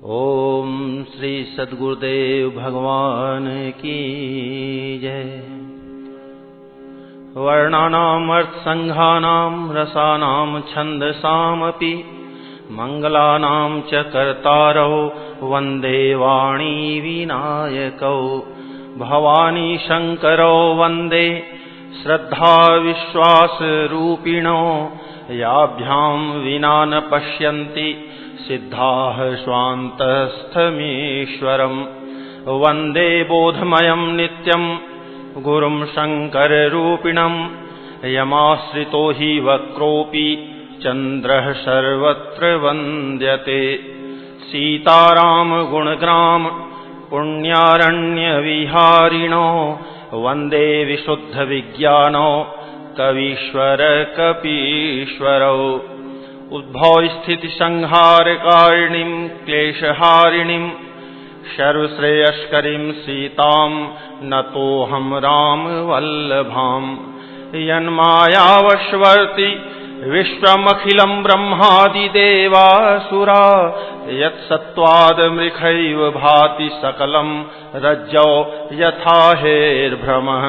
ओम श्री सद्गुरुदेव भगवान की जय। वर्णानाम अर्थसंघानाम रसानाम छंदसामपि मंगलानाम च कर्तारौ वंदे वाणी विनायकौ। भवानी शंकरौ वंदे श्रद्धा विश्वास रूपिणो। याभ्यां विना न पश्यन्ति सिद्धाः स्वान्तस्थमीश्वरम्। वन्दे बोधमयं नित्यं गुरुं शङ्कररूपिणम्। यमाश्रितो हि वक्रोऽपि चन्द्रः सर्वत्र वन्द्यते। सीताराम गुणग्राम पुण्यारण्यविहारिणो। वन्दे विशुद्धविज्ञानो कवीश्वर कपीश्वरौ। उद्भव स्थिति संहारकारिणीं क्लेशहारिणीं सर्वश्रेयस्करीं सीतां नतोऽहं रामवल्लभाम्। यन्मायावशवर्ति विश्वमखिलं ब्रह्मादिदेवासुरा। यत्सत्त्वादमृखैव भाति सकलं रज्जौ यथा हेर्भ्रमः।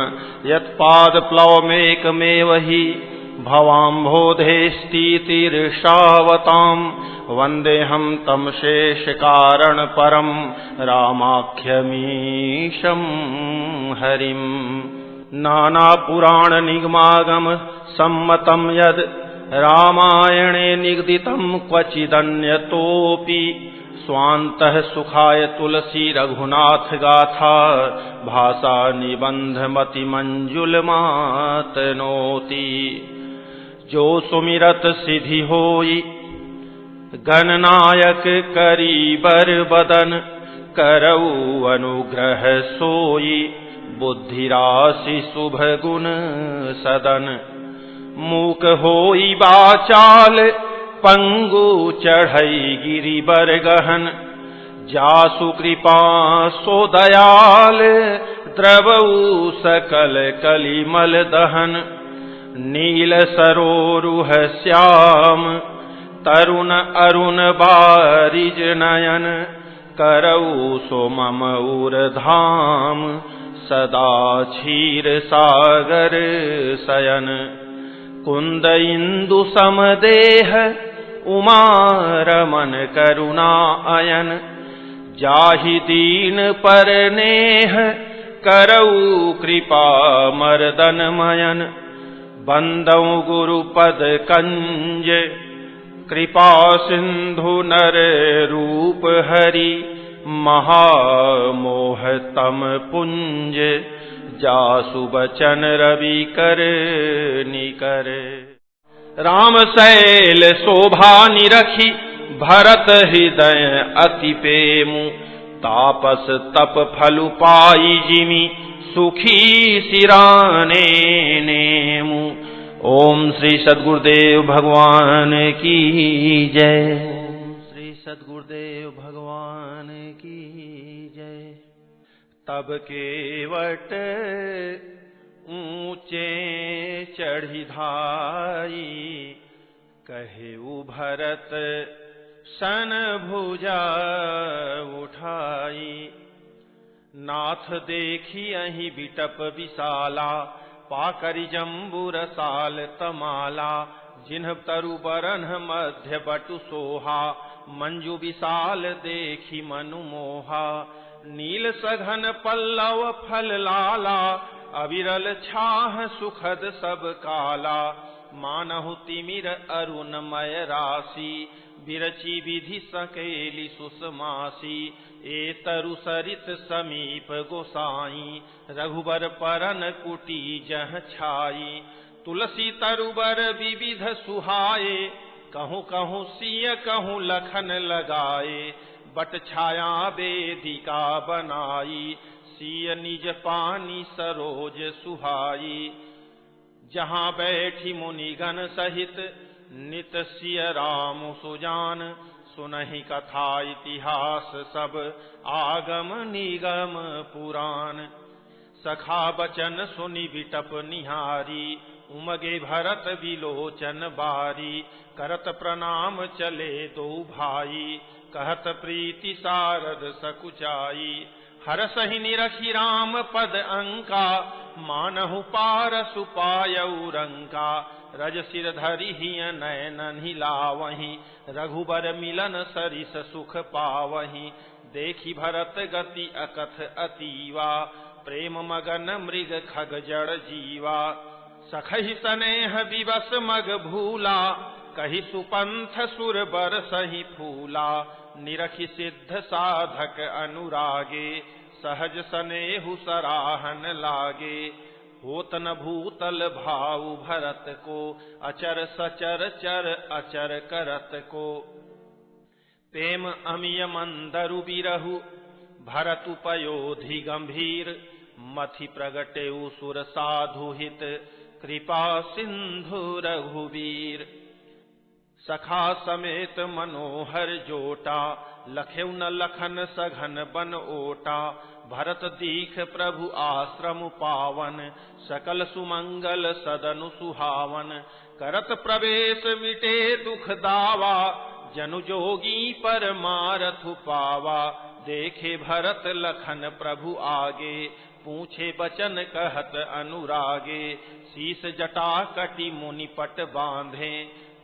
यत्पादप्लवमेकमेव हि भवाम्भोधेस्तीतिर्षावताम्। वन्देऽहं तं शेषकारणपरं रामाख्यमीशं हरिम्। नानापुराणनिगमागम सम्मतं यद् रामायणे निगदितं क्वचिदन्यतोऽपि। स्वान्तः सुखाय तुलसी रघुनाथ गाथा भाषा निबन्धमतिमञ्जुलमातनोति। जो सुमिरत सिद्धि होई गणनायक करीबर बदन। करऊ अनुग्रह सोई बुद्धिराशि शुभ गुण सदन। मूक होई बाचाल पंगु चढ़ई गिरिबर गहन। जासु कृपा सो दयाल द्रवऊ सकल कलिमल दहन। नील सरोरुह श्याम तरुण अरुण बारिज नयन। करऊ सो मम उरधाम सदा क्षीर सागर शयन। कुंद इंदु समदेह उमा रमन करुणा अयन। जाहि दीन पर नेह करऊ कृपा मर्दन मयन। बंदौ गुरुपद कंज कृपा सिंधु नर रूप हरि। महामोहतम पुंज जासु बचन रवि कर निकर। राम शैल शोभा निरखी भरत हृदय अति पेमु। तापस तप फलु पाई जिमि सुखी सिराने नेमु। ओम श्री सद्गुरुदेव भगवान की जय। श्री सद्गुरुदेव भगवान की जय। तब केवट ऊंचे चढ़ी धाई। कहेउ भरत सन भुजा उठाई। नाथ देखी अहि बिटप विशाला। पाकरि जम्बुर साल तमाला। जिन्ह तरु बरन मध्य बटु सोहा। मंजु विशाल देखी मनु मोहा। नील सघन पल्लव फल लाला। अविरल छाह सुखद सब काला। मानहु तिमिर अरुणमय राशि। बिरची विधि सकेली सुषमासी। ए तरु सरित समीप गोसाई। रघुबर परन कुटी जह छाई। तुलसी तरुबर विविध सुहाए। कहूँ कहूँ सिय कहूँ लखन लगाए। बट छाया वेदिका बनाई। सिय निज पानी सरोज सुहाई। जहाँ बैठी मुनिगण सहित नित सिय राम सुजान। सुनहि कथा इतिहास सब आगम निगम पुराण। सखा बचन सुनि बिटप निहारी। उमगे भरत विलोचन बारी। करत प्रणाम चले दो भाई। कहत प्रीति सारद सकुचाई। हरसहि निरखि राम पद अंका, मानहु पारसु पायऊ रंका। रज सिर धरि हिय नयन हिलावहीं, रघुबर मिलन सरिस सुख पावहीं। देखी भरत गति अकथ अतीवा, प्रेम मगन मृग खग जड़ जीवा। सखहि सनेह विवश मग भूला, कहि सुपंथ सुर बर सही फूला। निरखि सिद्ध साधक अनुरागे, सहज सनेहु सराहन लागे। होत न भूतल भाऊ भरत को, अचर सचर चर अचर करत को। प्रेम अमिय मंदरु बिरहु, भरतु पयोधि गंभीर। मथि प्रगटेउ सुर साधु हित, कृपा सिंधु रघुवीर। सखा समेत मनोहर जोटा, लखेउ न लखन सघन बन ओटा। भरत दीख प्रभु आश्रम पावन, सकल सुमंगल सदनु सुहावन। करत प्रवेश मिटे दुख दावा, जनु जोगी पर मारथु पावा। देखे भरत लखन प्रभु आगे, पूछे बचन कहत अनुरागे। शीस जटा कटि मुनि पट बांधे,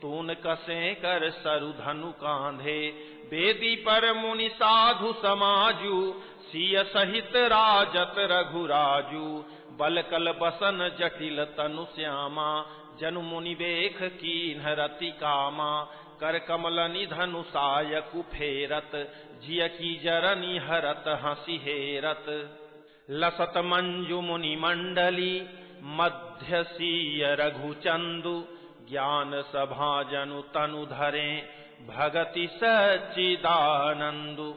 तून कसे कर सरु धनु कांधे। बेदी पर मुनि साधु समाजु, सिय सहित राजत रघुराजु। बल कल बसन जटिल तनु श्यामा, जनु मुनि बेख कीन्ह रति कामा। कर कमल निधनु सायकु फेरत, जिय की जरनी हरत हंसी हेरत। लसत मंजु मुनि मंडली, मध्य सीय रघुचंदु। ज्ञान सभा जनु तनु धरे, भगति सच्चिदानंदु।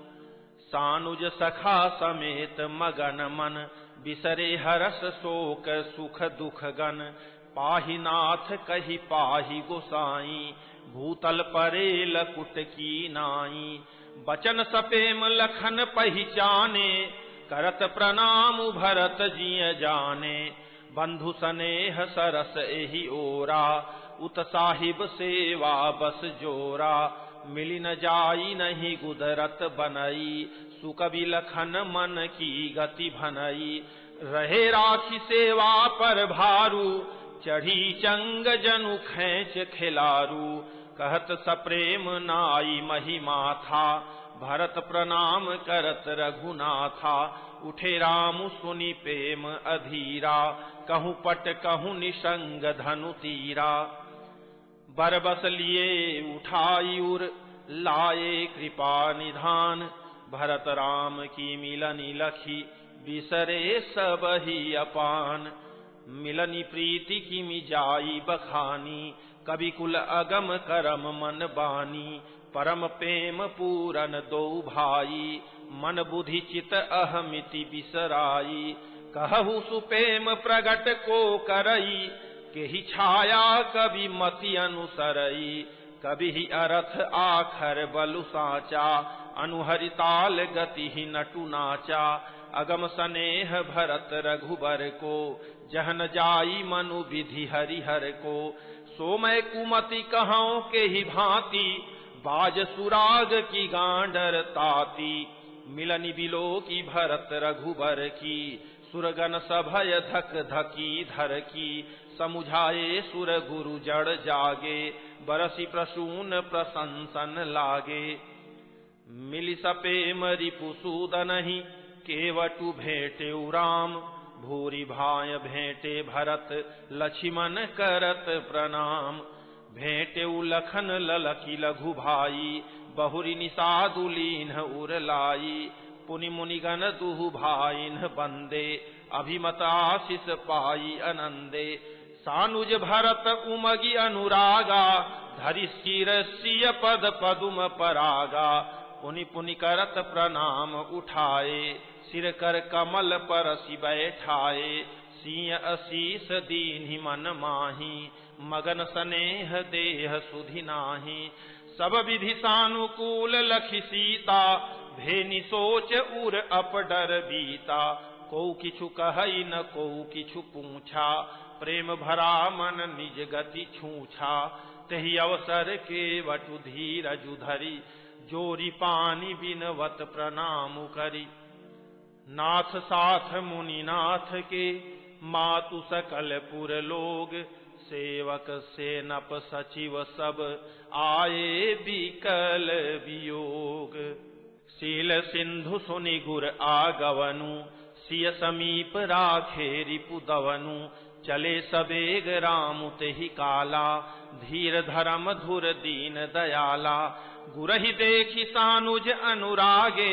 सानुज सखा समेत मगन मन, बिसरे हरस शोक सुख दुख गन। पाहि नाथ कहि पाहि गोसाई, भूतल परे लकुट की नाई। बचन सपेम लखन पहिचाने, करत प्रणाम भरत जिय जाने। बंधु सनेह सरस एहि ओरा, उत साहिब सेवा बस जोरा। मिली न जाई नहीं गुदरत बनई, सुकवि लखन मन की गति भनई। रहे राखी सेवा पर भारू, चढ़ी चंग जनु खैच खिलारू। कहत सप्रेम नाई महिमा था, भरत प्रणाम करत रघुनाथा। उठे राम सुनि प्रेम अधीरा, कहूँ पट कहूँ निसंग धनु तीरा। बरबस लिए उठाई उर, लाए कृपा निधान। भरत राम की मिलनी लखी, बिसरे सब ही अपान। मिलनी प्रीति की मिजाई बखानी, कवि कुल अगम करम मन बानी। परम प्रेम पूरन दो भाई, मन बुद्धि चित अहमिति बिसराई। कहु सुप्रेम प्रगट को करई, केहि छाया कवि मति अनुसरई। कवि ही अरथ आखर बलु साचा, अनुहरिताल गति ही नटु नाचा। अगम सनेह भरत रघुबर को, जहन जाई मनु विधि हरिहर को। सो मैं कुमति कहूँ के ही भांति, बाज सुराग की गांडर ताती। मिलनी बिलो की भरत रघुबर की, सुरगन सभय धक धकी धर की। समुझाए सुर गुरु जड़ जागे, बरसी प्रसून प्रशंसन लागे। मिलि सपेम रिपुसूदनहि, केवटु भेटे राम। भूरि भाय भेटे भरत, लक्ष्मण करत प्रणाम। भेटे लखन ललकी लघु भाई, बहुरी निषादु लीन्ह उर लाई। पुनि मुनिगण दुहु भाइन बंदे, अभिमत आशीष पाई आनंदे। सानुज भरत उमगी अनुरागा, धरि सिर सिय पद पदुम परागा। पुनि पुनि करत प्रणाम उठाए, सिर कर कमल परसि बैठाए। सिंह असीस दीन्हि मन माही, मगन स्नेह देह सुधि नाही। सब विधि सानुकूल लखि सीता, भेनि सोच उर अपडर बीता। को किछु कहई न को किछु पूछा, प्रेम भरा मन निज गति छूछा। तहि अवसर के वटु धीरजु धरि, जोरी पानी बिनवत प्रणाम करी। नाथ साथ मुनिनाथ के मातु सकल पुर लोग, सेवक सेनप सचिव सब आए बिकल वियोग। शील सिंधु सुनि गुर आगवनु, सिय समीप राखे रिपुदवनु। चले सबेग राम तेहि काला, धीर धर्म धुर दीन दयाला। गुरहि देखि सानुज अनुरागे,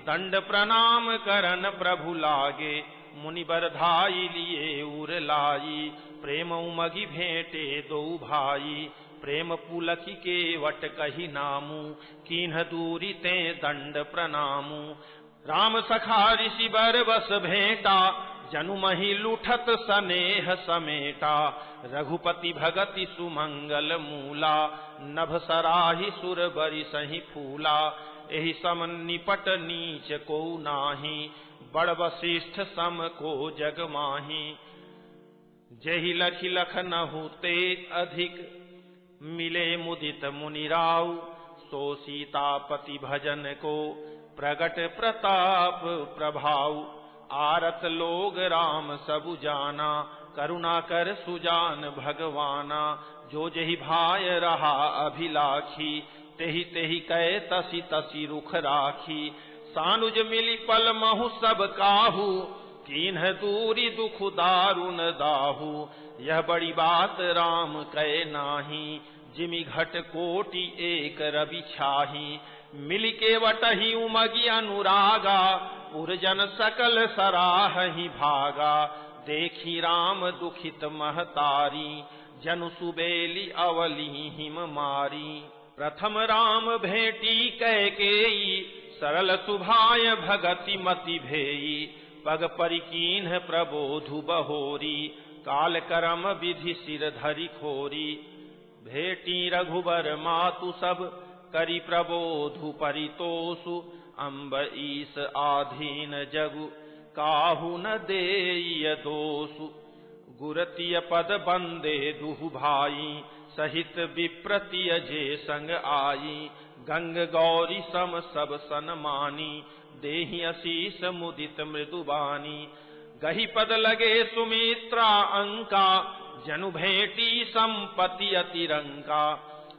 दंड प्रणाम करन प्रभु लागे। मुनि बरधाई लिए उर लाई, प्रेम उमगि भेंटे दो भाई। प्रेम पुलखि के वट कही नामू, कीन्ह दूरी ते दंड प्रणामू। राम सखा ऋषि बर बस भेंटा, जनु मही लुठत सनेह समेटा। रघुपति भगति सुमंगल मूला, नभ सराहि सुर बरि सही फूला। एहि सम निपट नीच को नाही, बड़ वशिष्ठ सम को जग माही। जहि लखि लखनहु ते अधिक, मिले मुदित मुनि राउ। सो सीतापति भजन को, प्रगट प्रताप प्रभाव। आरत लोग राम सबु जाना, करुणा कर सुजान भगवाना। जो जहि भाय रहा अभिलाखी, तेहि तेहि कै तसी तसी रुख राखी। सानुज मिली पल महु सब काहू, कीन्ह दूरी दुख दारुन दाहू। यह बड़ी बात राम कै नाही, जिमि घट कोटि एक रवि छाही। मिल के वटहि उमगि अनुरागा, उर्जन सकल सराहहि भागा। देखी राम दुखित महतारी, जनु सुबेली अवली हिम मारी। प्रथम राम भेटी कैकेयी, सरल सुभाय भगति मति भेई। पग परिकीन्ह प्रबोधु बहोरी, काल करम विधि सिर धरि खोरी। भेटी रघुबर मातु सब, करि प्रबोधु परितोषु। अम्ब ईस आधीन जगु, काहू न देय दोषु। गुरतिय पद बंदे दुहु भाई, सहित विप्रतिय जे संग आई। गंग गौरी सम सब सनमानी, देहि असीस मुदित मृदुबानी। गहि पद लगे सुमित्रा अंका, जनु भेटी संपति अतिरंका।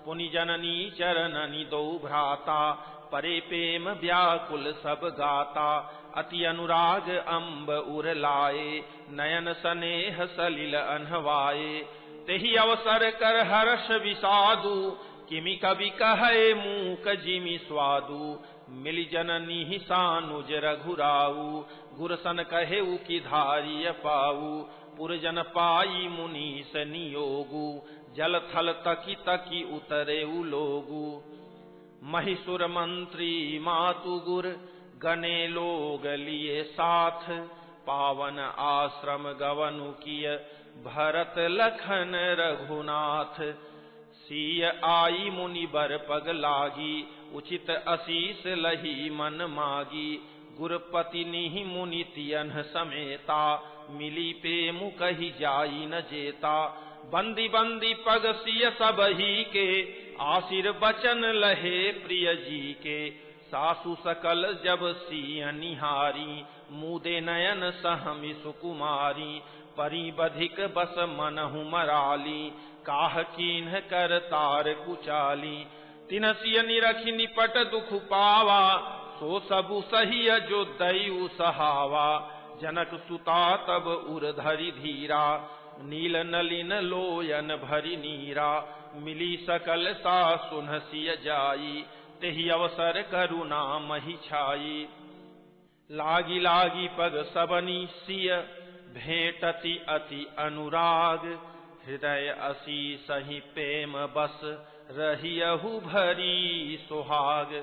पुनि जननी चरणनि दो भ्राता, परे प्रेम व्याकुल सब गाता। अति अनुराग अम्ब उर लाए, नयन सनेह सलिल अनहवाए। तेहि अवसर कर हर्ष विषादु, किमि कवि कहे मूक जिमि स्वादु। मिलि जननी सानुज रघुराऊ, गुरसन कहेउ कि धारिय पाऊ। पुरजन पाई मुनीस नियोगु, जल थल तकी तकी उतरेउ लोगु। महिषुर मंत्री मातु गुर, गने लोग लिए साथ। पावन आश्रम गवनु किय, भरत लखन रघुनाथ। सिय आई मुनि बर पग लागी, उचित असीस लही मन मागी। गुरपति निहि मुनि तियन्ह समेता, मिली पेमु कही जाई न जेता। बंदी बंदी पग सिय सबही के, आशीर बचन लहे प्रिय जी के। सासु सकल जब सिय निहारी, मुदे नयन सहमि सुकुमारी। परी बधिक बस मनहु मराली, काह कीन्ह कर तार कुचाली। तिन सिय निरखि निपट दुख पावा, सो सबु सहिय जो दयु सहावा। जनक सुता तब उर धरि धीरा, नील नलिन लोयन भरि नीरा। मिली सकल सासुन सिय जाई, तेहि अवसर करुणा महि छाई। लागी लागी पग सबनी सिय, भेंटति अति अनुराग। हृदय असी सही प्रेम बस, रहियहु भरी सुहाग।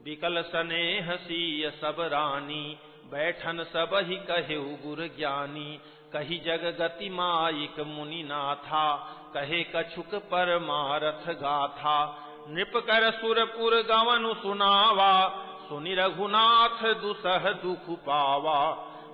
बिकल स्नेह सिय सब रानी, बैठन सबहि कहेउ गुर ज्ञानी। कही जग गति माइक मुनि नाथा, कहे कछुक परमारथ गाथा। नृप कर सुरपुर गवनु सुनावा, सुनि रघुनाथ दुसह दुख पावा।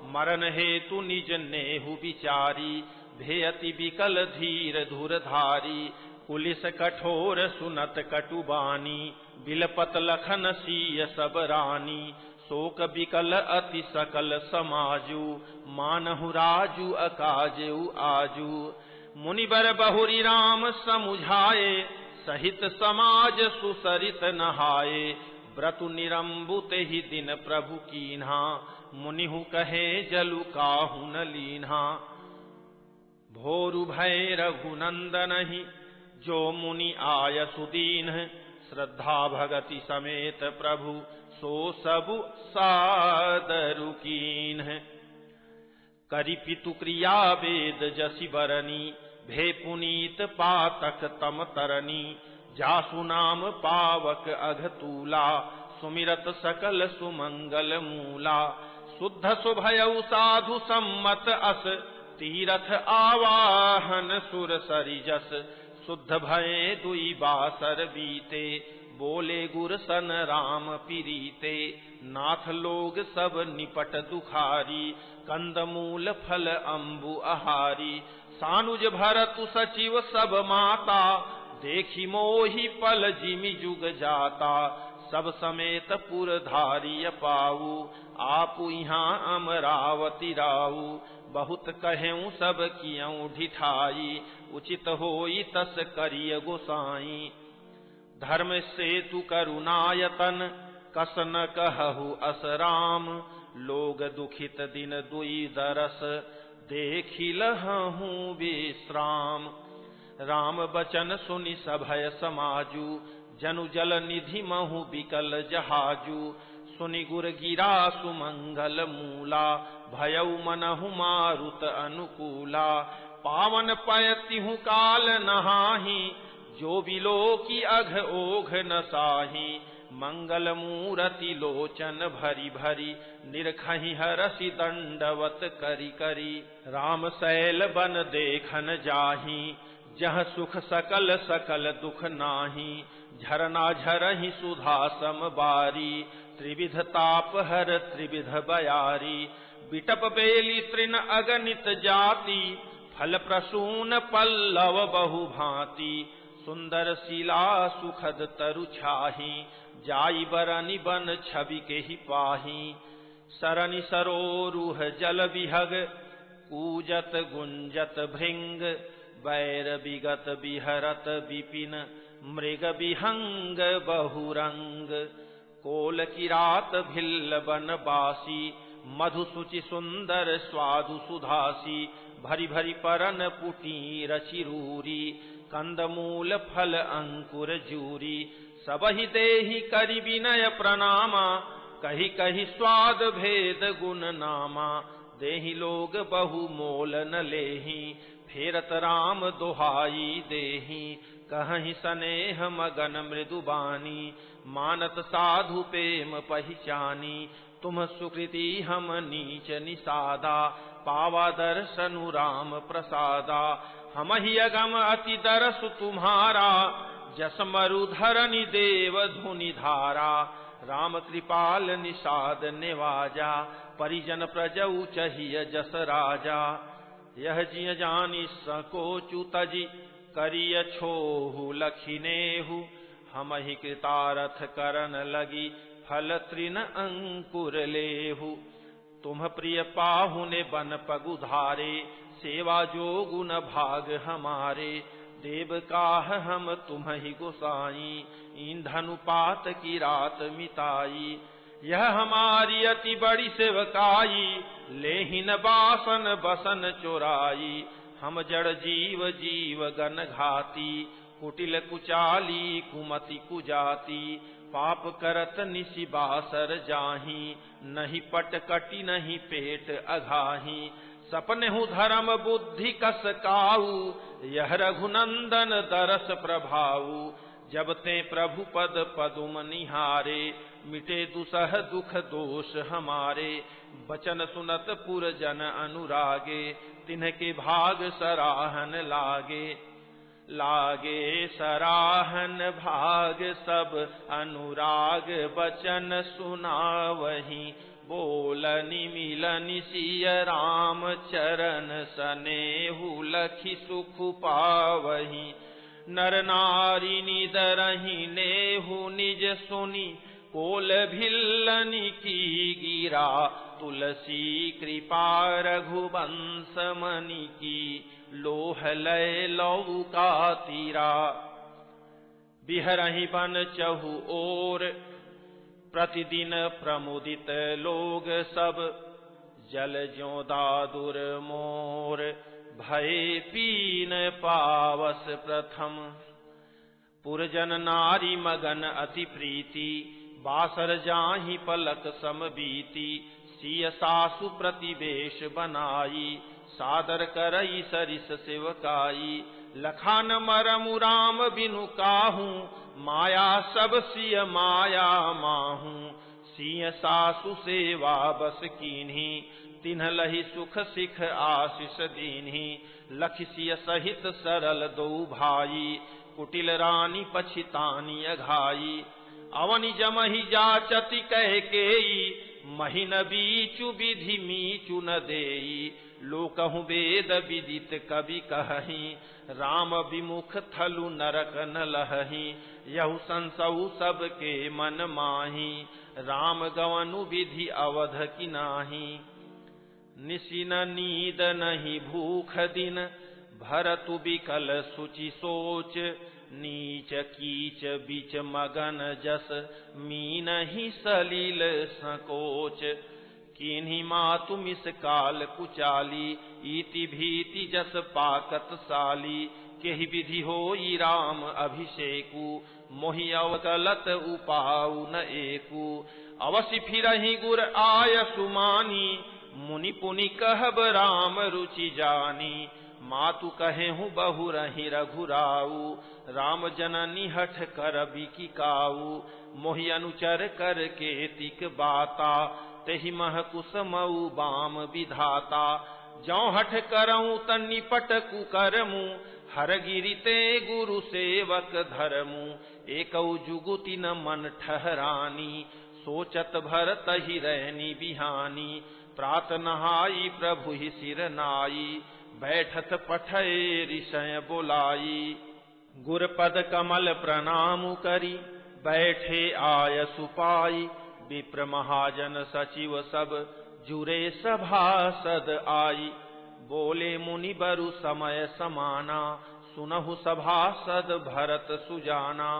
मरण हेतु निज नेहु विचारी, भेयति बिकल धीर धुरधारी। कुलिस कठोर सुनत कटुबानी, बिलपत लखन सीय सब रानी। शोक बिकल अति सकल समाजु, मानहु राजु अकाजेउ आजु। मुनिबर बहुरी राम समुझाए, सहित समाज सुसरित नहाए। व्रतु निरंबुत ही दिन प्रभु कीन्हा, मुनिहु कहे जलु काहु न लीन्हा। भोरु भय रघुनंदनहि, जो मुनि आय सुदीन। श्रद्धा भगति समेत प्रभु, सो सबु सादरु कीन्ह। करि पितु क्रिया वेद जसि बरनी, भे पुनीत पातक तम तरनी। जासु नाम पावक अघतूला, सुमिरत सकल सुमंगल मूला। शुद्ध सुभयउ साधु सम्मत अस, तीरथ आवाहन सुर सरिजस। शुद्ध भये दुई बासर बीते, बोले गुर सन राम पीरीते। नाथ लोग सब निपट दुखारी, कंदमूल फल अम्बु आहारी। सानुज भरतु सचिव सब माता, देखी मोहि पल जिमि जुग जाता। सब समेत पुर धारिय पाऊ, आपु यहाँ अमरावती राऊ। बहुत कहेऊ सब कियऊ ढिठाई, उचित होई तस करिय गोसाई। धर्म सेतु करुणायतन, कस न कहु अस राम। लोग दुखित दिन दुई दरस, देखि लहहु विश्राम। राम बचन सुनि सभय समाजु, जनु जल निधि महु बिकल जहाजु। सुनि गुर गिरा सुमंगल मूला, भयउ मनहु मारुत अनुकूला। पावन पयतिहु काल नहाहि, जो बिलो की अघ ओघ न साही। मंगल मूरति लोचन भरी भरी, निरखहि हरसि दंडवत करि करि। राम शैल बन देखन जाहि, जह सुख सकल सकल दुख नाही। झरना झरहि सुधा सम बारी, त्रिविध ताप हर त्रिविध बयारी। बिटप बेली तृण अगणित जाति, फल प्रसून पल्लव बहु भांति। सुंदर शिला सुखद तरु छाही, जाई बरनि बन छवि के ही पाही। सरनि सरोरुह जल विहग, कूजत गुंजत भृंग। बैर विगत बिहरत विपिन, मृग विहंग बहुरंग। कोल किरात भिल्ल बन बासी, मधु सुचि सुंदर स्वादु सुधासी। भरी भरी परन पुटी रचिरूरी, कंदमूल फल अंकुर जूरी। सबहि देहि करि विनय प्रणामा, कही कही स्वाद भेद गुण नामा। देहि लोग बहु मोल न लेहि, फेरत राम दोहाई देहि। कहहि स्नेह मगन मृदु बानी, मानत साधु प्रेम पहिचानी। तुम सुकृति हम नीच निषादा, पावा दर्शनु राम प्रसादा। हमहि अगम अति दरसु तुम्हारा, जस मरुधरनि देव धुनि धारा। राम कृपाल निषाद निवाजा, परिजन प्रजऊ चहिय जस राजा। यह जिय जानि सकोचु तजि, करिय छोहु लखिनेहु। हमहि कृतारथ करन लगी, फल तृण अंकुर लेहु। तुम प्रिय पाहुने बन पगुधारे, सेवा जो गुण भाग हमारे। देव काह हम तुम्हि गोसाई, ईंधनु पात की रात मिताई। यह हमारी अति बड़ी सेवकाई, लेहिन बासन बसन चोराई। हम जड़ जीव जीव गन घाती, कुटिल कुचाली कुमति कुजाति। पाप करत निसि बासर जाहि, नहीं पट कटि नहीं पेट अघाहि। सपनेहु धर्म बुद्धि कस काऊ, यह रघुनंदन दरस प्रभाऊ। जब ते प्रभु पद पदुम निहारे, मिटे दुसह दुख दोष हमारे। बचन सुनत पुर जन अनुरागे, तिन्हके भाग सराहन लागे। लागे सराहन भाग सब अनुराग, बचन सुनावहि। बोलनि मिलनि सिय राम चरण, सनेहु लखि सुख पावहि। नर नारी निदरहि नेहु निज सुनी, कोल भिल्लनि की गिरा, तुलसी कृपा रघुवंश मनि की, लोह लय लौका तीरा। बिहरहि बन चहु ओर, प्रतिदिन प्रमुदित लोग सब, जल ज्यों दादुर मोर, भय पीन पावस प्रथम। पुरजन नारी मगन अति प्रीति, बासर जाहि पलक सम बीती, सिय सासु प्रतिवेश बनाई, सादर करई सरिस सेवकाई। लखान मरमु राम बिनु काहू, माया सब सिय माया माहू। सिय सासु सेवा बस कीन्ही, तिन्ह लहि सुख सिख आशीष दीन्ही। लखि सिय सहित सरल दो भाई, कुटिल रानी पछितानी अघाई। अवनि जमहि जाचति कह केई, महिन बीचु विधि मीचु न देई। लोकहु वेद विदित कवि कहहि, राम विमुख थलु नरक न लहहि। यहु संसहु सबके मन माही, राम गवनु विधि अवध की नाही। निशि न नींद नहीं भूख दिन, भरतु बिकल सुचि सोच। नीच कीच बीच मगन जस, मीनहि सलील संकोच। किन्ही मातु मिस काल कुचाली, इति भीति जस पाकत साली। केहि विधि होई राम अभिषेकु, मोहि अवकलत उपाउ न एकु। अवसि फिरहि गुर आय सुमानी, मुनि पुनि कहब राम रुचि जानी। मातु कहेहु बहु रहि रघुराऊ, राम जननी हठ कर बिकी काऊ। मोहि अनुचर कर के तिक बाता, तेहि मह कुसमऊ बाम विधाता। जौ हठ करऊं त निपट कुकरमु, हर गिरि ते गुरु सेवक धरमु। एकौ जुगुति न मन ठहरानी, सोचत भरत ही रहनी बिहानी। प्रात नहाई प्रभु ही सिर नाई, बैठत पठय ऋषय बोलाई। गुरपद कमल प्रणाम करी, बैठे आय सुपाई। विप्र महाजन सचिव सब, जुरे सभासद आई। बोले मुनि बरु समय समाना, सुनहु सभासद भरत सुजाना।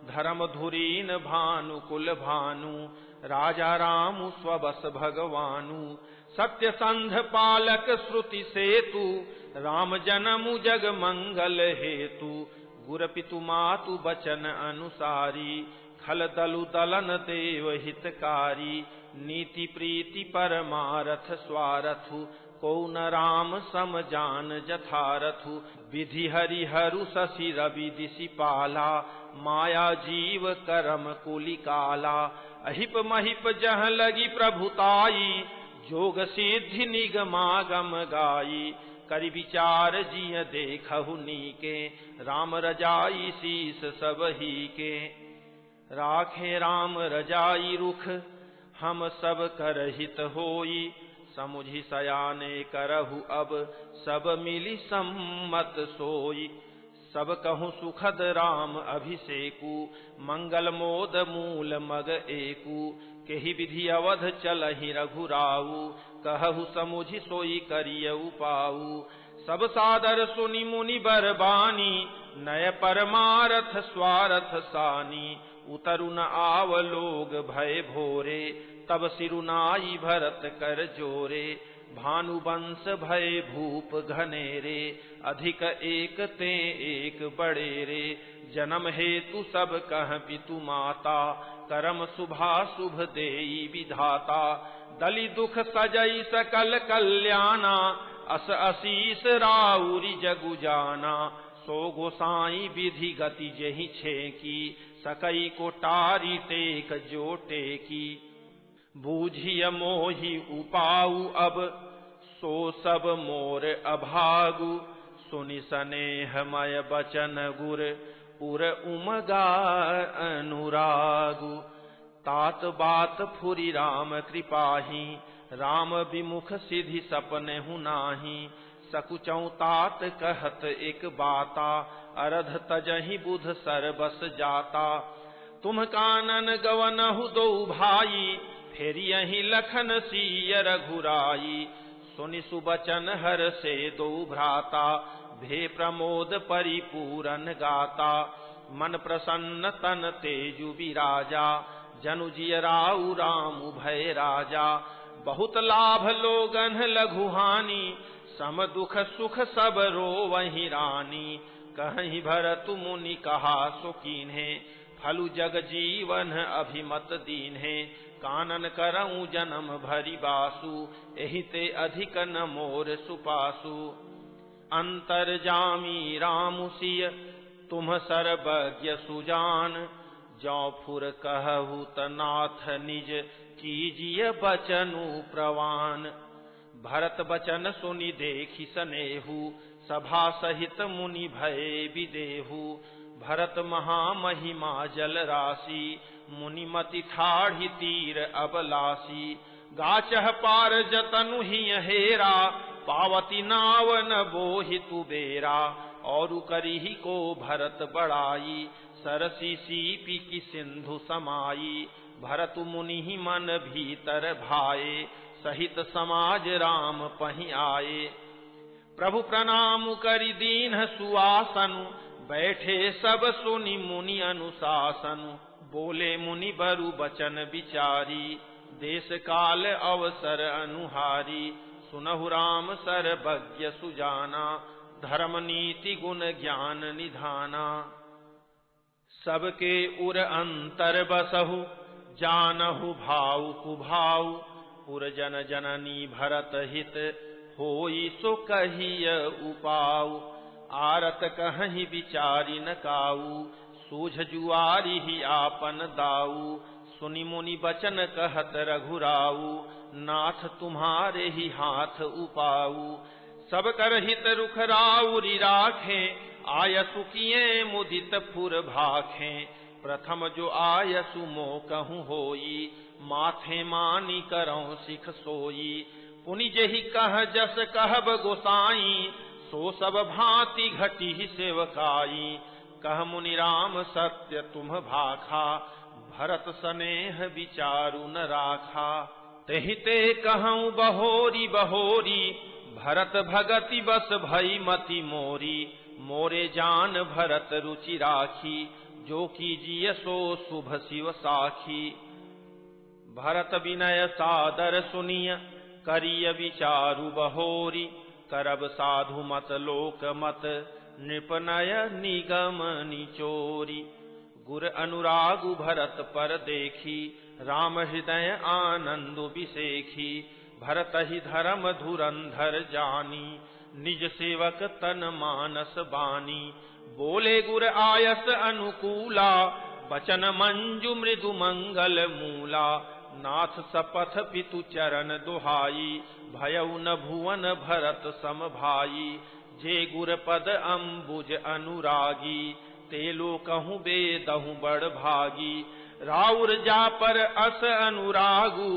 धर्म धुरीन भानु कुल भानु, राजा रामु स्वबस भगवानु। सत्य संध पालक श्रुति सेतु, राम जनमु जग मंगल हेतु। गुर पितु मातु बचन अनुसारी, खल दलु दलन देव हितकारी। नीति प्रीति परमारथ स्वारथु, को न राम सम जान जथारथु। विधि हरिहरु शशि रवि दिशिपाला, माया जीव करम कुलिकाला। अहिप महिप जह लगी प्रभुताई, जोग सिद्धि निगमागम गाई। करि विचार जिय देखहु नीके, राम रजाई शीस सब ही के। राखे राम रजाई रुख, हम सब कर हित होई। समुझि सयाने करहु अब, सब मिली सम्मत सोई। सब कहूँ सुखद राम अभिषेकु, मंगल मोद मूल मग एकु। केहि विधि अवध चलहि रघुराऊ, कहु समुझि सोई करियउ पाऊ। सब सादर सुनि मुनि बरबानी, नय परमारथ स्वारथ सानी। उतरु न आव लोग भय भोरे, तब सिरुनाई भरत कर जोरे। भानुवंश भय भूप घनेरे, अधिक एक ते एक बड़ेरे। जन्म हेतु सब कह पितु माता, करम शुभा शुभ देई विधाता। दलि दुख सजई सकल कल्याणा, अस असीस राउरी जगु जाना। सो गोसाई विधि गति जेहि छेकी, सकई को टारी टेक जोटे की। बूझिय मोहि उपाऊ अब, सो सब मोर अभागु। सुनि स्नेहमय बचन गुर, उर उमगा अनुरागु। तात बात फुरि राम कृपाहि, राम विमुख सिधि सपनेहु नाही। सकुचौ तात कहत एक बाता, अरध तजहि बुध सर बस जाता। तुम कानन गवनहु दो भाई, फिर यही लखन सिय रघुराई। सुनि सुबचन हर से दो भ्राता, भे प्रमोद परिपूरन गाता। मन प्रसन्न तन तेजु विराजा, जनु जिय राउ राम भय राजा। बहुत लाभ लोगन लघु हानि, सम दुख सुख सब रोवहि रानी। कहीं भरत मुनि कहा सो कीन्हे, फलु जग जीवन अभिमत दीन्हे। कानन करऊं जन्म भरि बासु, एहि ते अधिक न मोर सुपासु। अंतर्जामी राम सिय तुम सर्वज्ञ सुजान, जौ फुर कहु त नाथ निज, कीजिए बचनु प्रवान। भरत बचन सुनि देखि सनेहु, सभा सहित मुनि भय विदेहु। भरत महामहिमा जल राशि, मुनिमति ठाढ़ी तीर अबलासी। गाचह पार जतनु ही हेरा, पावती नाव न बोहि तुबेरा। और करिहि को भरत बड़ाई, सरसी सीपी की सिंधु समाई। भरत मुनि मन भीतर भाए, सहित समाज राम पहि आए। प्रभु प्रणाम करि दीन सुआसन, बैठे सब सुनि मुनि अनुशासन। बोले मुनि बरु बचन विचारी, देश काल अवसर अनुहारी। सुनहु राम सर्वज्ञ सुजाना, धर्म नीति गुण ज्ञान निधाना। सबके उर अंतर बसहु, जानहु भाव कुभाव। पुरजन जननी भरत हित, होई सो कहिय उपाव। आरत कहीं विचारि न काऊ, सूझ जुआरी ही आपन दाऊ। सुनि मुनि बचन कहत रघुराऊ, नाथ तुम्हारे ही हाथ उपाऊ। सब कर हित रुख राउरी राखे, आयसु किए मुदित फुर भाखे। प्रथम जो आयसु मो कहूँ होई, माथे मानी करऊं सिख सोई। पुनि जेहि कह जस कहब गोसाई, सो सब भांति घटी सेवकाई। कह मुनि राम सत्य तुम भाखा, भरत स्नेह विचारु न राखा। तेहि ते कहूँ बहोरी बहोरी, भरत भगति बस भई मति मोरी। मोरे जान भरत रुचि राखी, जो कीजिए सो शुभ शिव साखी। भरत विनय सादर सुनिय, करिय विचारु बहोरी। करब साधु मत लोक मत, नृपनय निगम निचोरी। गुर अनुरागु भरत पर देखी, राम हृदय आनंद बिसेखी। भरत ही धर्म धुरंधर जानी, निज सेवक तन मानस बानी। बोले गुर आयस अनुकूला, बचन मंजु मृदु मंगल मूला। नाथ सपथ पितु चरण दुहाई, भयउ न भुवन भरत सम भाई। जे गुर पद अम्बुज अनुरागी, ते लोकहु बेदहु बड़ भागी। राउर जा पर अस अनुरागु,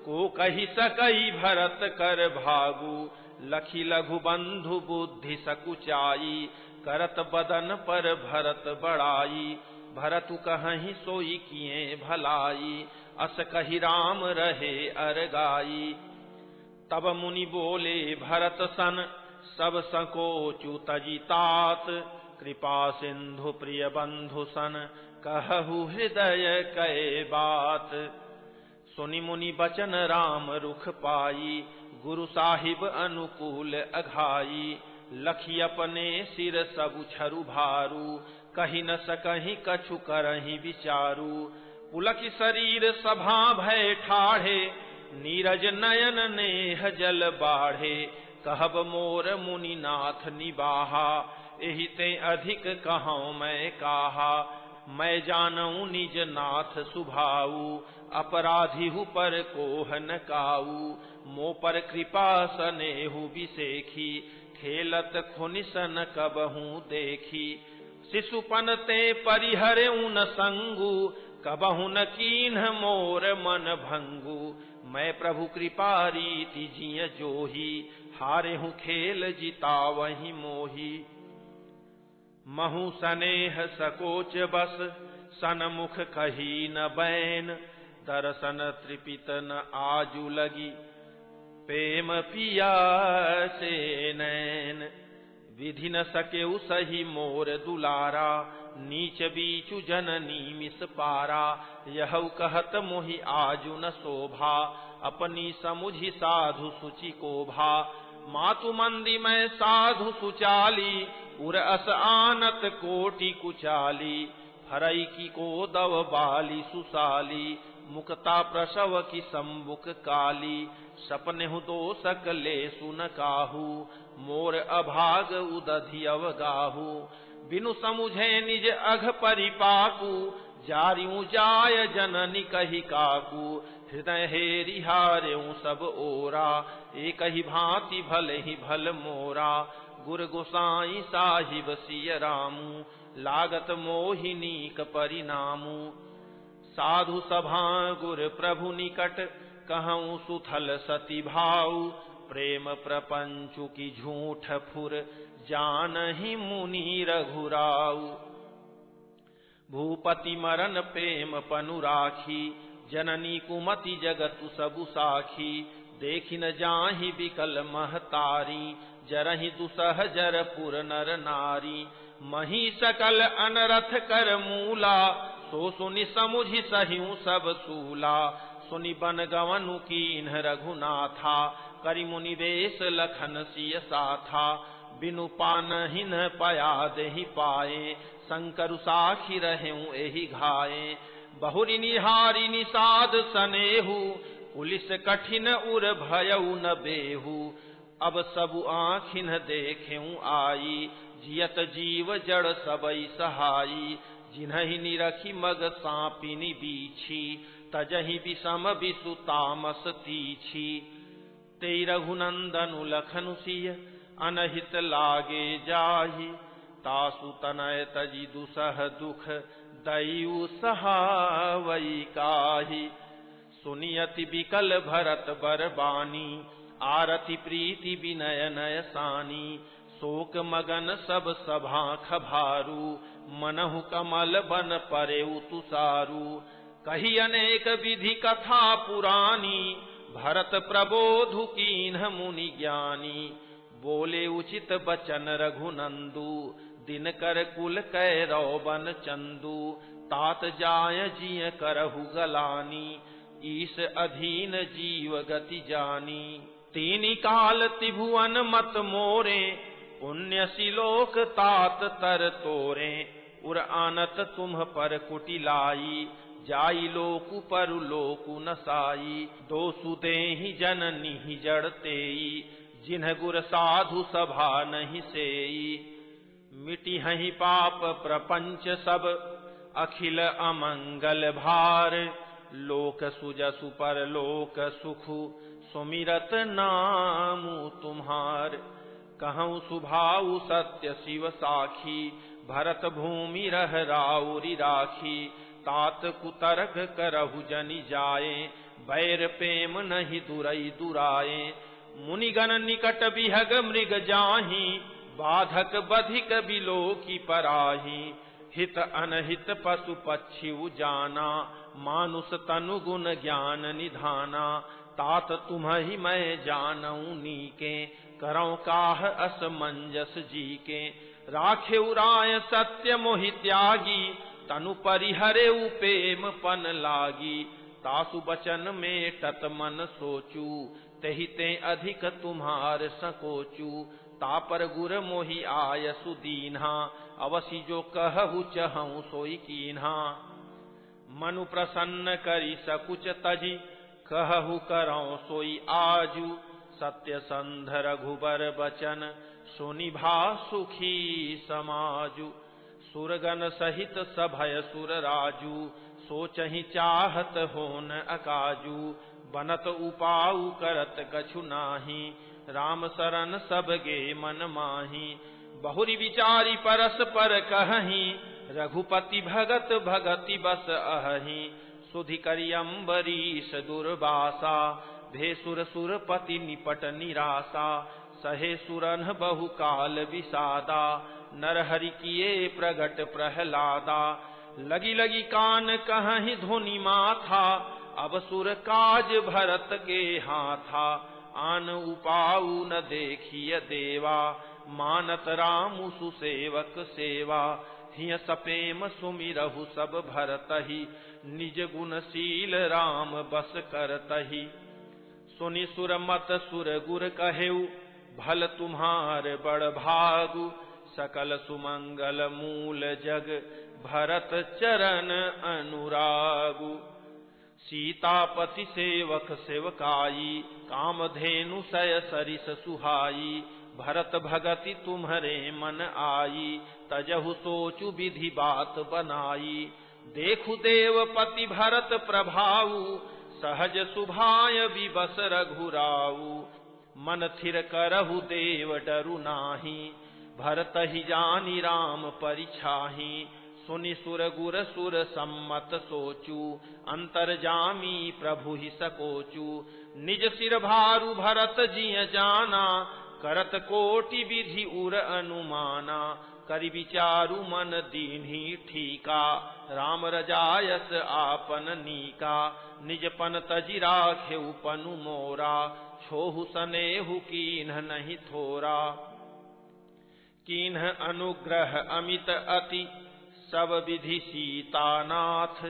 को कहि सकई भरत कर भागु। लखी लघु बंधु बुद्धि सकुचाई, करत बदन पर भरत बड़ाई। भरतु कहीं सोई किए भलाई, अस कहि राम रहे अरगाई। तब मुनि बोले भरत सन, सब संकोचु तजी तात। कृपा सिंधु प्रिय बंधु सन, कहु हृदय कै बात। सुनि मुनि बचन राम रुख पाई, गुरु साहिब अनुकूल अघाई। लखी अपने सिर सब छरु भारू, कही न सकहीं कछु करहीं विचारू। पुलक शरीर सभा भय ठाढ़े, नीरज नयन नेह जल बाढ़े। कहब मोर मुनि नाथ निबाहा, एहि ते अधिक कहूँ मैं काहा। मैं जानऊ निज नाथ सुभाऊ, अपराधी हूँ पर कोह न काऊ। मो पर कृपा सनेहु बिसेखी, खेलत खुनिसन कबहू देखी। शिशुपन ते परिहरे न संगु, कबहु न कीन्ह मोर मन भंगु, मैं प्रभु कृपा रीति जिय जोही, हारे हूँ खेल जिता वही मोही। महु सनेह सकोच बस, सनमुख कही न बैन, दर्शन त्रिपित न आजु लगी, प्रेम पिया से नैन। विधि न सकेउ सही मोर दुलारा, नीच बीचु जननी मिस पारा। यहु कहत मोहि आजु न शोभा, अपनी समुझि साधु सुचि को भा। मातु मंदी मैं साधु सुचाली, उर अस आनत कोटि कुचाली। हरई की को दव बाली सुसाली, मुक्ता प्रसव की सम्बुक काली। सपने हूँ दो सकले सुन काहू, मोर अभाग उदधि अवगाहू। बिनु समुझे निज अघ परिपाकू, जारियूं जाय जननी कही काकू। हृदय हेरि हार्यों सब ओरा, एक ही भांति भले ही भल मोरा। गुर गोसाई साहिब सिय रामू, लागत मोहिनीक परिणामू। साधु सभा गुर प्रभु निकट, कहूँ सुथल सती भाऊ। प्रेम प्रपंचु की झूठ फुर, जानहि मुनि रघुराऊ। भूपति मरन प्रेम पनु राखी, जननी कुमति जगतु सबु साखी। देखि न जाहि बिकल महतारी, जरहि दुसह जरपुर नर नारी। मही सकल अनरथ कर मूला, सो सुनि समुझि सहिउ सब सूला। सुनि बन गवनु कीन्ह रघुनाथा, करि मुनि वेश लखन सिय साथा। बिनु पानहि न पया देहि पाए, शंकर साखी रहेऊ एहि घाये। बहुरि निहारी निषाद सनेहु, पुलिस कठिन उर भयउ न बेहू। अब सबु आँखिन देखेऊ आई, जियत जीव जड़ सबई सहाई। जिन्हि निरखी मग सापिनी बीछी, तजहि विषम विषु तामस तीछी। ते रघुनंदनु लखनु सिय, अनहित लागे जाहि। तासु तनय तजि दुसह दुख, दयु सहावई काहि। सुनियति बिकल भरत बरबानी, आरति प्रीति विनय नय सानी। शोक मगन सब सभा खभारू, मनहु कमल बन परेउ तुसारू। कही अनेक विधि कथा पुरानी, भरत प्रबोधु कीन्ह मुनि ज्ञानी। बोले उचित बचन रघुनंदु, दिन कर कुल कैरव बन चंदू। तात जाय जिय करहु गलानी, ईश अधीन जीव गति जानी। तीनि काल त्रिभुवन मत मोरे, पुण्य सिलोक तात तर तोरे। उर आनत तुम्ह पर कुटिलाई, जाई लोकु पर लोकु नसाई। दो सुदेहि जननी जड़तेई, जिन्ह गुर साधु सभा नहीं सेई। मिटी हहि पाप प्रपंच सब, अखिल अमंगल भार। लोक सुजसु पर लोक सुखु, सुमिरत नामु तुम्हार। कहूँ सुभाऊ सत्य शिव साखी, भरत भूमि रह राउरी राखी। तात कुतर्क करहु जनि जाए, बैर प्रेम नहीं दुरई दुराए। मुनिगण निकट बिहग मृग जाहि, बाधक बधिक बिलो की पराही। हित अनहित पशु पक्षी जाना, मानुष तनु गुण ज्ञान निधाना। तात तुम्हि मैं जानऊ नीके, करऊँ काह असमंजस जी के। राखे उराय सत्य मोहि त्यागी, तनु परिहरे प्रेम पन लागी। तासु बचन में तत मन सोचू, तहि ते अधिक तुम्हार सकोचू। तापर गुर मोहि आय सुदीन्हा, अवसि जो कहु चहऊँ सोई कीन्हा। मनु प्रसन्न करि सकुच तजी, कहु करऊँ सोई आजू। सत्य संध रघुबर बचन, सुनि भा सुखी समाजु। सुरगन सहित सभय सुर राजू, सोचहि चाहत होन अकाजू। बनत उपाऊ करत कछु नाही, राम शरण सब गे मन माही। बहुरी विचारी परस पर कहहीं, रघुपति भगत भगति बस अहि सुधि करि अम्बरीश दुर्वासा भेसुर सुरपति निपट निरासा सहे सुरन बहुकाल विषादा नरहरि किए प्रगट प्रहलादा लगी लगी कान कहीं धुनि माथा अब सुर काज भरत के हाथा आन उपाऊ न देखिय देवा मानत रामु सुसेवक सेवा हिय सपेम सुमिरहु सब भरतहि निज गुणशील राम बस करतहि सुनि सुर मत सुर गुर कहेउ भल तुम्हार बड़ भागु सकल सुमंगल मूल जग भरत चरण अनुरागु सीतापति सेवक सेवकाई कामधेनु सय सरिस सुहाई भरत भगति तुम्हरे मन आई तजहु सोचु विधि बात बनाई देखु देवपति भरत प्रभाऊ सहज सुभाय विबस रघुराऊ मन थिर करहु देव डरु नाही भरत ही जानी राम परिछाही सुनि सुर गुर सुर सम्मत सोचू अंतर जामी प्रभु ही सकोचू निज सिर भारू भरत जिय जाना करत कोटि विधि उर अनुमाना करि विचारु मन दीन्ही ठीका राम रजायस आपन नीका निज पन तजि राखेउ पनु मोरा छोहु सनेहु कीन्ह नहीं थोरा कीन्ह अनुग्रह अमित अति सब विधि सीतानाथ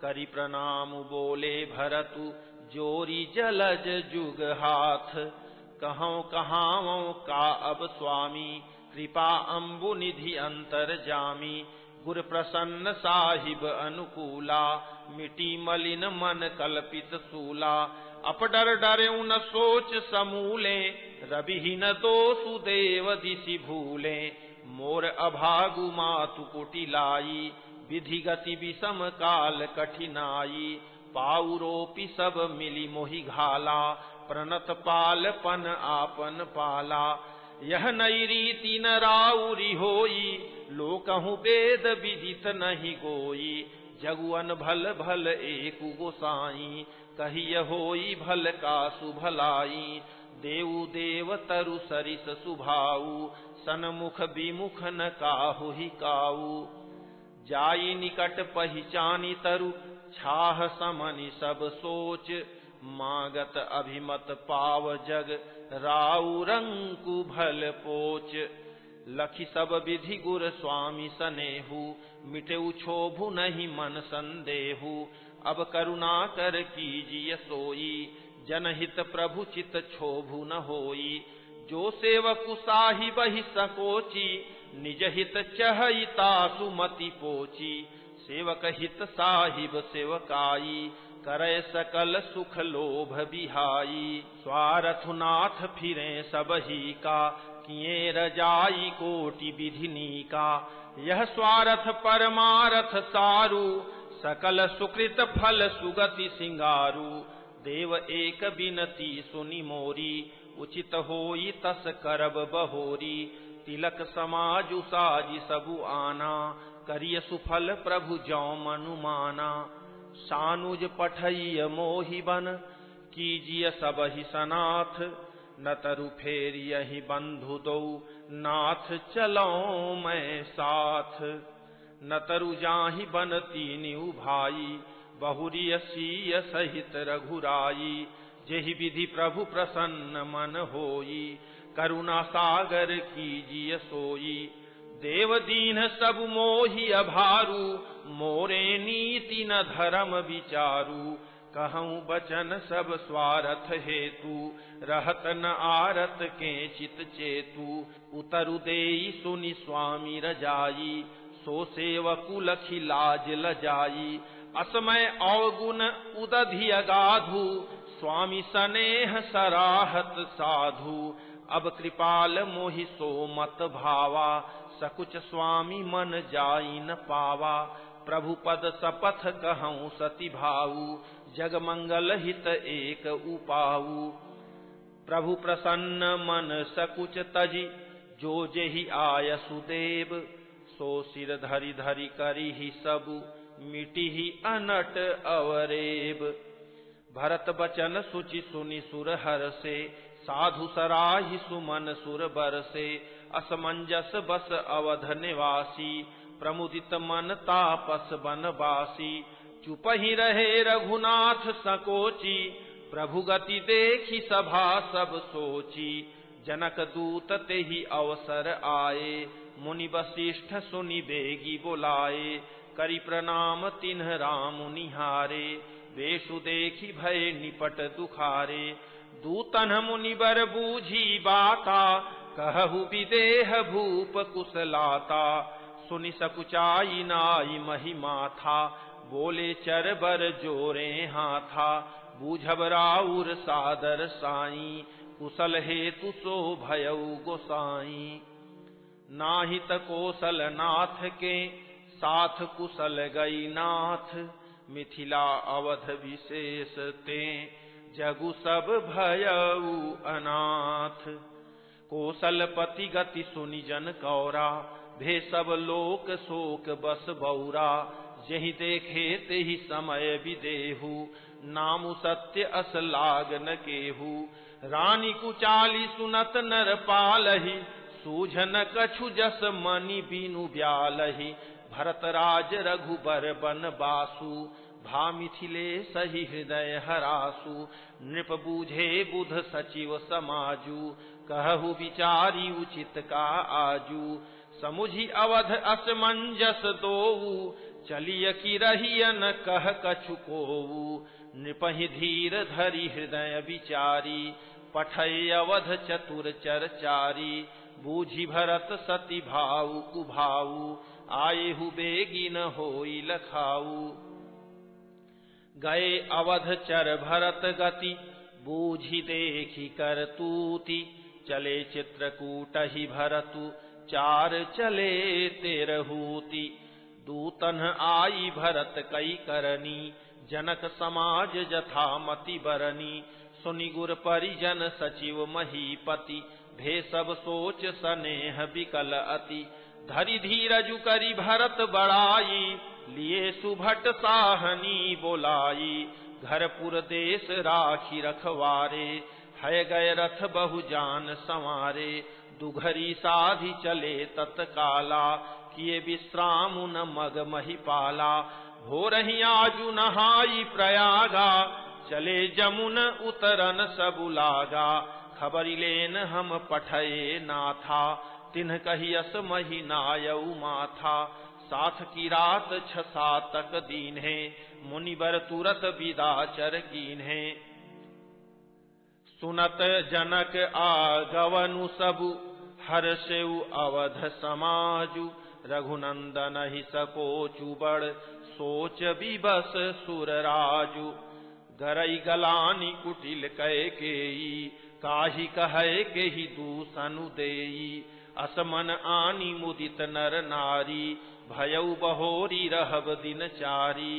करि प्रणाम बोले भरतु जोरी जलज जुग हाथ कहौं कहावों का अब स्वामी कृपा अम्बु निधि अंतर जामी गुर प्रसन्न साहिब अनुकूला मिटी मलिन मन कल्पित सूला अपडर डरेउ न सोच समूले रवि न दोषु देव दिशि भूले मोर अभागु मातु कुटिलाई विधि गति विषम काल कठिनाई पाउरोपि सब मिली मोहि घाला प्रणत पाल पन आपन पाला यह नई रीति न राउरी होई लोकहु वेद विदित नहीं गोई जगुअन भल भल एकु गोसाई कहिय होई भल का सुभलाई देवु देव तरु सरिस सुभाऊ सनमुख विमुख न काहु ही काऊ जाई निकट पहिचानी तरु छाह समनि सब सोच मागत अभिमत पाव जग राउ रंकु भल पोच लखी सब विधि गुर स्वामी सनेहु मिटेउ क्षोभु नहीं मन संदेहु अब करुणा कर कीजिए सोई जनहित प्रभु चित क्षोभु न होई जो सेवकु साहिब ही सकोची निज हित चहईता सुमति पोची सेवक हित साहिब सेवकाई करे सकल सुख लोभ बिहाई स्वारथुनाथ फिरे सब ही का किए रजाई कोटि विधिनी का यह स्वारथ परमारथ सारू सकल सुकृत फल सुगति सिंगारू देव एक बिनती सुनि मोरी उचित होई तस करब बहोरी तिलक समाजु साजी सबु आना करिय सुफल प्रभु जौ मनुमाना सानुज पठइय मोहि बन कीजिय सबहि सनाथ न तरु फेर यही बंधु दो नाथ चलो मैं साथ न तरु जाहि बन तीनिउ भाई बहुरिय सीय सहित रघुराई जेहि विधि प्रभु प्रसन्न मन होई करुणा सागर कीजिय सोई देव दीन सब मोहि अभारू मोरे नीति न धर्म विचारू कहूँ बचन सब स्वार्थ हेतु रहत न आरत के चित चेतु उतरु देई सुनि स्वामी रजाई सो सेवकु लखी लाज लजाई असमय अवगुण उदधि अगाधु स्वामी सनेह सराहत साधु अब कृपाल मोहि सो मत भावा सकुच स्वामी मन जाई न पावा प्रभु पद सपथ कहूँ सति भाऊ जग मंगल हित एक उपाऊ प्रभु प्रसन्न मन सकुच तजी जो जेहि आय सुदेव सो सिर धरि धरि करी ही सबु मिटी ही अनट अवरेब। भरत बचन सुचि सुनि सुर हर से साधु सराहि सुमन सुर बर से। असमंजस बस अवध निवासी प्रमुदित मन तापस बनवासी। चुप ही रहे रघुनाथ संकोची प्रभु गति देखी सभा सब सोची। जनक दूत ते ही अवसर आए मुनि वशिष्ठ सुनि बेगी बुलाए। करि प्रणाम तिन्ह राम निहारे वेशु देखी भय निपट दुखारे। दूतन मुनि बर बूझी बाता कहु विदेह भूप कुशलाता। सुनि सकुचाई नाई महिमा था बोले चर बर जोरे हाथा। बूझब राउर सादर साई कुशल हेतु सो भयउ गोसाई। नाहित कौशल नाथ के साथ कुशल गई नाथ। मिथिला अवध विशेष ते जगु सब भयउ अनाथ। कौशलपति गति सुनि जन कौरा भे सब लोक शोक बस बौरा। जहि देखे तेहि समय विदेहु नामु सत्य अस लाग न केहू। रानी कुचाली सुनत नर पालहि सूझन कछु जस मनि बीनु ब्यालहि। भरत राज रघुबर बन बासु भा मिथिले सही हृदय हरासु। नृप बूझे बुध सचिव समाजु कहु विचारी उचित का आजू। समुझि अवध असमंजस दोऊ चलिय की रहियन कह कछु कोऊ। नृपहि धीर धरि हृदय विचारी पठय अवध चतुर चरचारी। बूझि भरत सति भाऊ कुभाऊ आयेहु बेगी न होई लखाऊ। गए अवध चर भरत गति बूझि देखी करतूति। चले चित्रकूट ही भरतु चार चले तेरहूति। दूतन आई भरत कई करनी जनक समाज जथा मति बरनी। सुनि गुर परिजन सचिव महीपति भे सब सोच सनेह विकल अति। धरि धीरजु करि भरत बड़ाई लिए सुभट साहनी बोलाई। घरपुर देश राखी रखवारे है गए रथ बहु जान संवारे। दुघरी साधि चले तत्काला किए विश्राम न मग महिपाला। भोरहि आजु नहाई प्रयागा चले जमुन उतरन सबु लागा। खबरि लेन हम पठये नाथा तिन्ह कहियस महिनायऊ माथा। साथ की रात 6-7 तक दीन है मुनिवर तुरत विदाचर कीन है। सुनत जनक आगवनु सबु हर्षेउ अवध समाजु। रघुनंदन ही सकोचु बड़ सोच विबस सुरराजु। गरई गलानी कुटिल कह केई काहि कहे के ही दूसनु देई। असमन आनी मुदित नर नारी भयउ बहोरी रहब दिन चारी।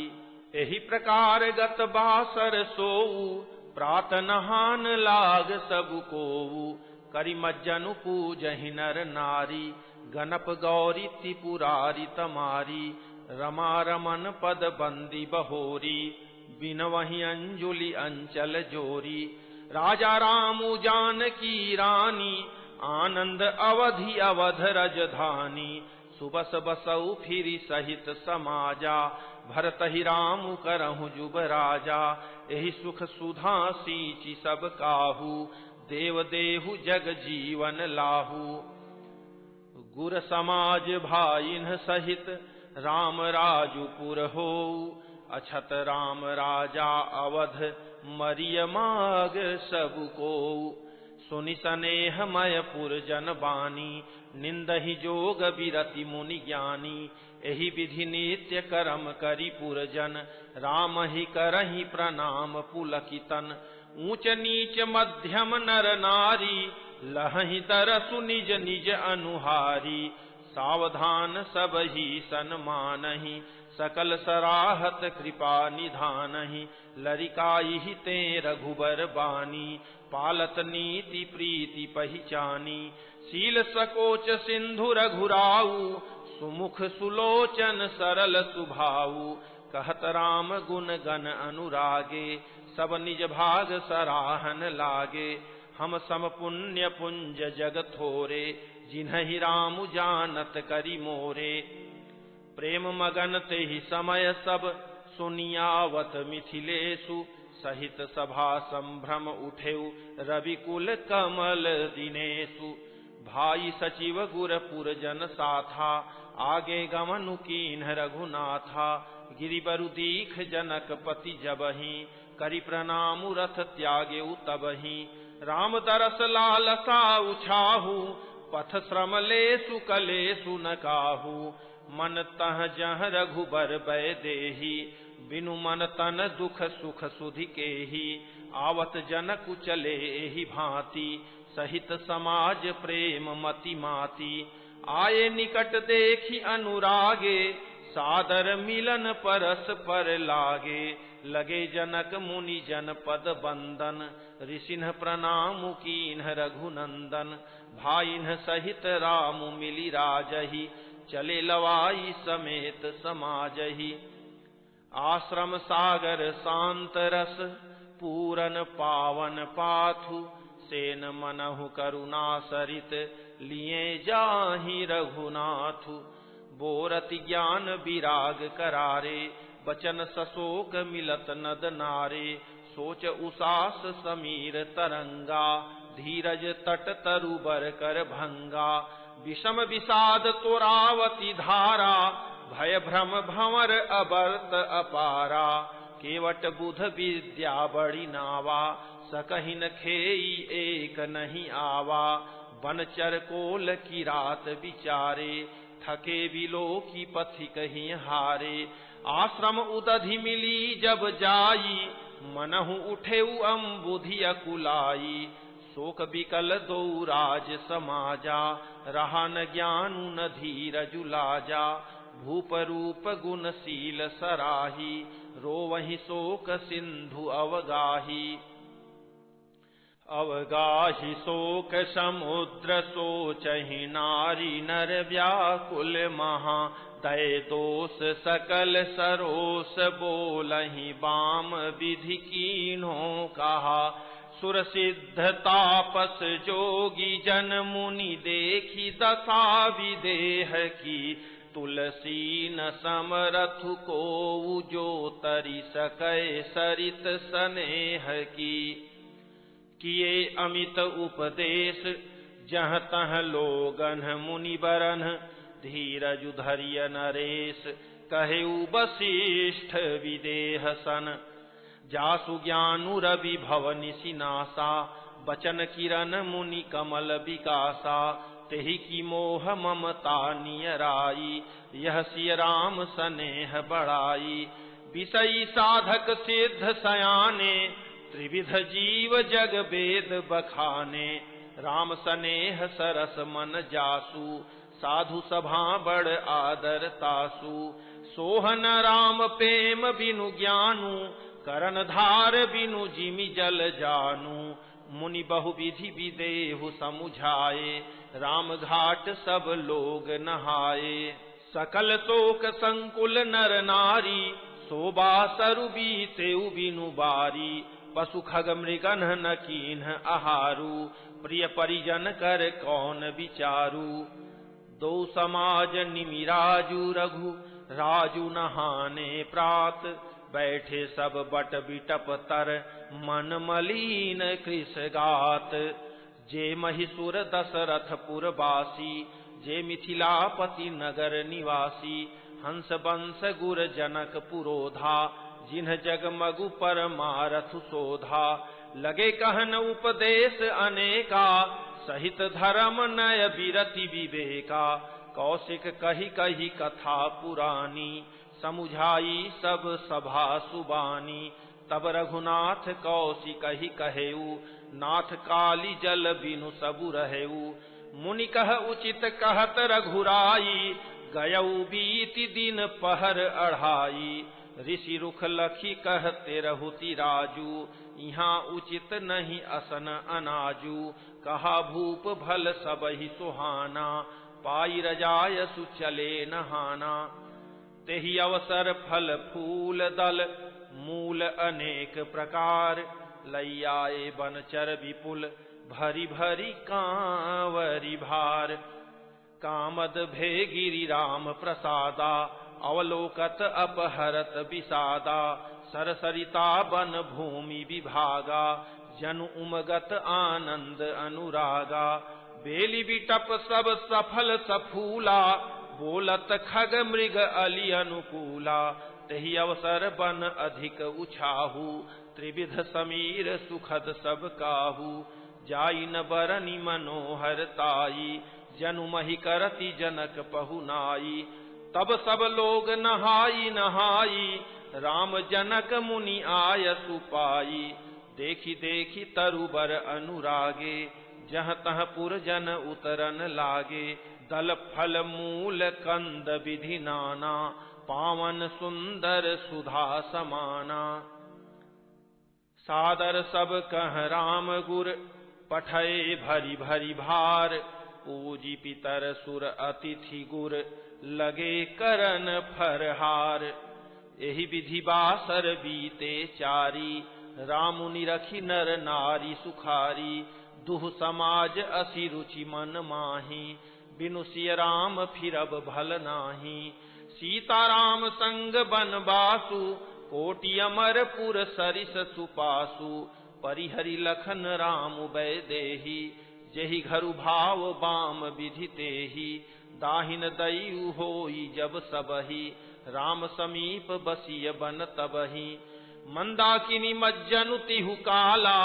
एहि प्रकार गत बासर सोऊ प्रात नहान लाग सबु कोऊ। करि मज्जनु पूजहि नर नारी गणप गौरी त्रिपुरारी तमारी। रमा रमन पद बंदी बहोरी बिनवहि अंजुलि अंचल जोरी। राजा रामु जानकी रानी आनंद अवधि अवध रजधानी। सुबस बसऊ फिरी सहित समाजा भरत ही रामु करहु जुब राजा। एहि सुख सुधा सींचि सब काहू देव देहु जग जीवन लाहू। गुर समाज भाइन सहित राम राजुपुर होऊ। अछत राम राजा अवध मरिय माग सब कोऊ। सुनि सनेह मय पुर जन बानी निंदहि जोग विरति मुनि ज्ञानी। एहि विधि नित्य करम करि पुरजन राम ही करहि प्रणाम पुलकितन। ऊंच नीच मध्यम नर नारी लहहि तरसु निज निज अनुहारी। सावधान सब ही सन्मानहि सकल सराहत कृपा निधानहि। लरिकाई ते रघुबर बानी पालत नीति प्रीति पहिचानी। शील सकोच सिंधु रघुराऊ सुमुख सुलोचन सरल सुभाऊ, कहत राम गुण गण अनुरागे, सब निज भाग सराहन लागे। हम सम पुण्य पुंज जग थोरे, जिन्हि राम जानत करि मोरे। प्रेम मगन तेहि समय सब, सुनियावत मिथिलेषु, सहित सभा संभ्रम उठेउ, रविकुल कमल दिनेषु। भाई सचिव गुरपुर जन साथा, आगे गमनु कीन्ह रघुनाथा। गिरिबरु दीख जनक पति जबहि, करि प्रणाम रथ त्यागेउ तबहि। राम दरस लालसा उछाहु, पथ श्रम लेसु कलेसु न काहू। मन तह जह रघुबर बै देहि, बिनु मन तन दुख सुख सुधि केहि। आवत जनकु चले एहि भांति, सहित समाज प्रेम मति माति। आये निकट देखी अनुरागे, सादर मिलन परस पर लागे। लगे जनक मुनि जन पद बंदन, ऋषिन्ह प्रणाम कीन्ह रघुनंदन। भाइन्ह सहित राम मिली राजहि, चले लवाई समेत समाजहि। आश्रम सागर शांत रस, पूरन पावन पाथु। सेन मनहु करुणा सरित, लिए जाहि रघुनाथु। बोरति ज्ञान विराग करारे, बचन सशोक मिलत नद नारे। सोच उसास समीर तरंगा, धीरज तट तरुबर कर भंगा। विषम विषाद तोरावती धारा, भय भ्रम भंवर अबर्त अपारा। केवट बुध विद्या बड़ी नावा, सकहिन खेई एक नहीं आवा। बनचर कोल की रात विचारे, थके बिलो की पथिक ही हारे। आश्रम उदधि मिली जब जाई, मनहु उठेउ अम्बुधि अकुलाई। शोक विकल दो राज समाजा, रहा न ज्ञानु न धीरजु लाजा। भूप रूप गुणशील सराही, रोवहि शोक सिंधु अवगाही। अवगाहि शोक समुद्र सोचहि, नारी नर व्याकुल महा। तय दोष सकल सरोस, बोलहि बाम विधि कीन्हो कहा। सुर सिद्ध तापस जोगी जन, मुनि देखी दशा विदेह की। तुलसी न समरथु को, जो तरि सकै सरित स्नेह की। किए अमित उपदेश, जहाँ तह लोगन मुनि बरन। धीरजु धरिय नरेश, कहेउ वशिष्ठ विदेह सन। जासु ज्ञानु रवि भव निशिनासा, बचन किरण मुनि कमल विकासा। तेहि की मोह ममता नियराई, यह सिय राम स्नेह बढ़ाई। विषयी साधक सिद्ध सयाने, त्रिविध जीव जग वेद बखाने। राम स्नेह सरस मन जासु, साधु सभा बड़ आदर तासु। सोहन राम प्रेम बिनु ज्ञानु, करन धार बिनु जिमि जल जानु। मुनि बहुविधि विदेहु समुझाए, राम घाट सब लोग नहाए। सकल शोक संकुल नर नारी, शोभा सरु बीतेउ बिनु बारी। पशु खग मृगन न कीन्ह आहारू, प्रिय परिजन कर कौन विचारू। दो समाज निमिराजु रघु, राजु नहाने प्रात। बैठे सब बट बिटप तर, मन मलीन कृष गात। जे महिषुर दशरथपुर वासी, जे मिथिलापति नगर निवासी। हंस बंस गुर जनक पुरोधा, जिन्ह जगमगु परमारथ शोधा। लगे कहन उपदेश अनेका, सहित धर्म नय बिरति विवेका। कौशिक कही कही कथा पुरानी, समुझाई सब सभा सुबानी। तब रघुनाथ कौशिक ही कहेउ, नाथ काली जल बिनु सबु रहेउ। मुनि कह उचित कहत रघुराई, गयउ बीति दिन पहर अढ़ाई। ऋषि रुख लखी कहते रहुति राजू, यहाँ उचित नहीं असन अनाजू। कहा भूप भल सबहि सुहाना, पाई रजायसु चले नहाना। तेहि अवसर फल फूल दल मूल अनेक प्रकार, लैयाए बनचर विपुल भरी भरी कांवरी भार। कामद भे गिरि राम प्रसादा, अवलोकत अपहरत विषादा। सरसरिता बन भूमि विभागा, जनु उमगत आनंद अनुरागा। बेली बिटप सब सफल सफूला, बोलत खग मृग अली अनुकूला। तहि अवसर बन अधिक उछाहू, त्रिविध समीर सुखद सब काहू। जाई न बरनी मनोहर ताई, जनु मही करती जनक पहुनाई। तब सब लोग नहाई नहाई, राम जनक मुनि आय सुपाई। देखी देखी तरुबर अनुरागे, जहाँ तहाँ पुरजन उतरन लागे। दल फल मूल कंद विधि नाना, पावन सुंदर सुधा समाना। सादर सब कह राम गुर, पठय भरी भरी भार। पूजी पितर सुर अतिथि गुर, लगे करन फरहार। एहि विधि बासर बीते चारी, रामुनि रखी नर नारी सुखारी। दुह समाज असी रुचि मन माही, बिनु सिय राम फिरब भल नाही। सीताराम संग बनवासु, कोटि अमरपुर सरिस सुपासु। परिहरि लखन राम वैदेही, जेहि घरु भाव बाम विधि तेहि। दाहिन दयु होई जब सबहि, राम समीप बसिय बन तबहि। मंदाकिनी मज्जनु तिहु काला,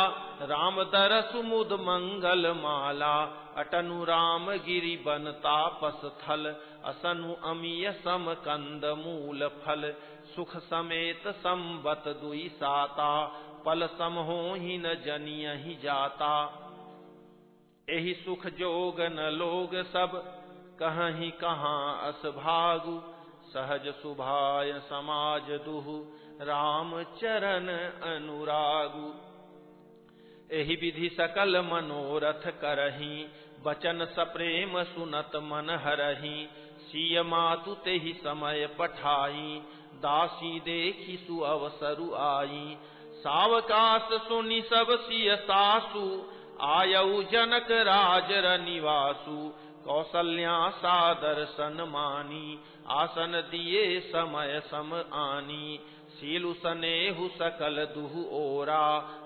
राम दरसु मुद मंगल माला। अटनु राम गिरि बन तापस थल, असनु अमिय सम कंद मूल फल। सुख समेत संबत दुई साता, पल सम होहि न जनियहि जाता। एहि सुख जोग न लोग सब, कहीं कहाँ अस भागु। सहज सुभाय समाज दुहु, राम चरण अनुरागु। एहि विधि सकल मनोरथ करही, बचन सप्रेम सुनत मन हरही। सिय मातु तेहि समय पठाई, दासी देखी सु अवसरु आई। सावकाश सुनि सब सिय सासु, आयऊ जनक राज रनिवासु। कौसल्या सादर सन्मानी, आसन दिए समय सम आनी। सीलु सनेहु सकल दुहु ओरा,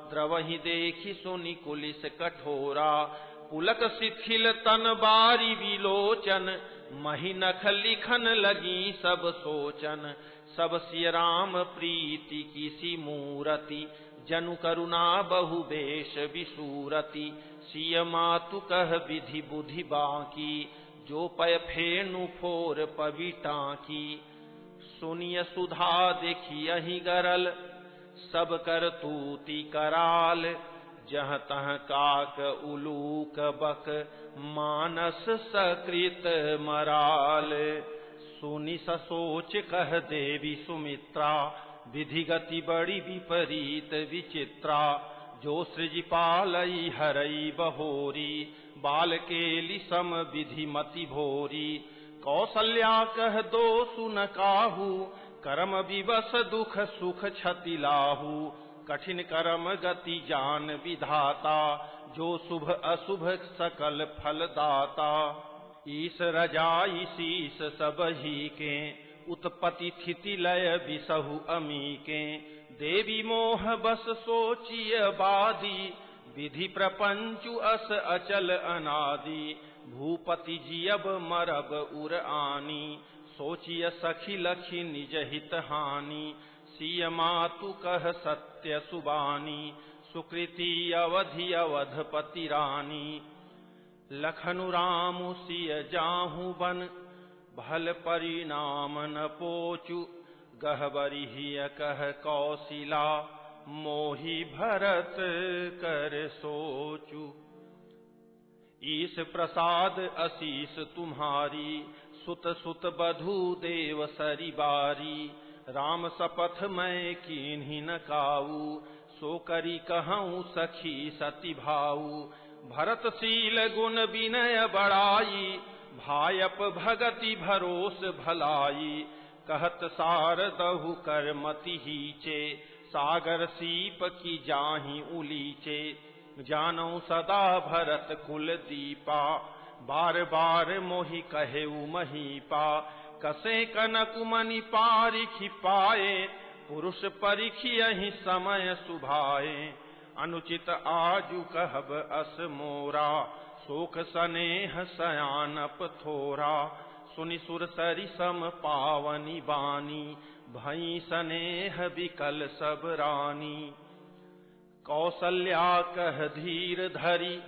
द्रवहि देखि सुनि कुलिस कठोरा। पुलक शिथिल तन बारी विलोचन, मही नख लिखन लगी सब सोचन। सब सिय राम प्रीति किसी मूरति, जनु करुणा बहु बेश विसूरति। सिय मातु कह विधि बुद्धि बाकी, जो पय फेनु फोर पविटाकी। सुनिय सुधा देखियहि गरल, सब कर तूति कराल। जहाँ तहाँ काक उलूक बक, मानस सकृत मराल। सुनि ससोच कह देवी सुमित्रा, विधि गति बड़ी विपरीत विचित्रा। जो सृजि पालई हरई बहोरी, बाल केलि सम विधि मति भोरी। कौसल्या कह दो सुन काहू, कर्म विवश दुख सुख क्षति लाहू। कठिन कर्म गति जान विधाता, जो शुभ अशुभ सकल फल दाता। ईश रजाई शीस सब ही के, उत्पत्ति स्थिति लय बिसहु अमी के। देवी मोह बस सोचिय बादी, विधि प्रपंचु अस अचल अनादि। भूपति जियब मरब उर आनी, सोचिय सखी लखी निज हित हानि। सिय मातु कह सत्य सुबानी, सुकृति अवधि अवधपति रानी। लखनु रामु सिय जाहु बन, भल परिणाम न पोचु। गहबरी हिय कह कौशिला, मोहि भरत कर सोचु। ईश प्रसाद असीस तुम्हारी, सुत सुत बधु देव सरी बारी। राम सपथ मैं कीन्ही न काऊ, सो करी कहूँ सखी सती भाऊ। भरतशील गुण विनय बड़ाई, भायप भगति भरोस भलाई। कहत सारदहु कर मति हीचे, सागर सीप की जाहि उलीचे। जानौ सदा भरत कुल दीपा, बार बार मोहि कहेउ महीपा। कसे कनक मनि पारिखि पाए, पुरुष परिखियहि समय सुभाए। अनुचित आजु कहब अस मोरा, शोक सनेह सयानप थोरा। सुनि सुर सरि सम पावनी बानी, भई स्नेह बिकल सब रानी। कौसल्या कह धीर धरि,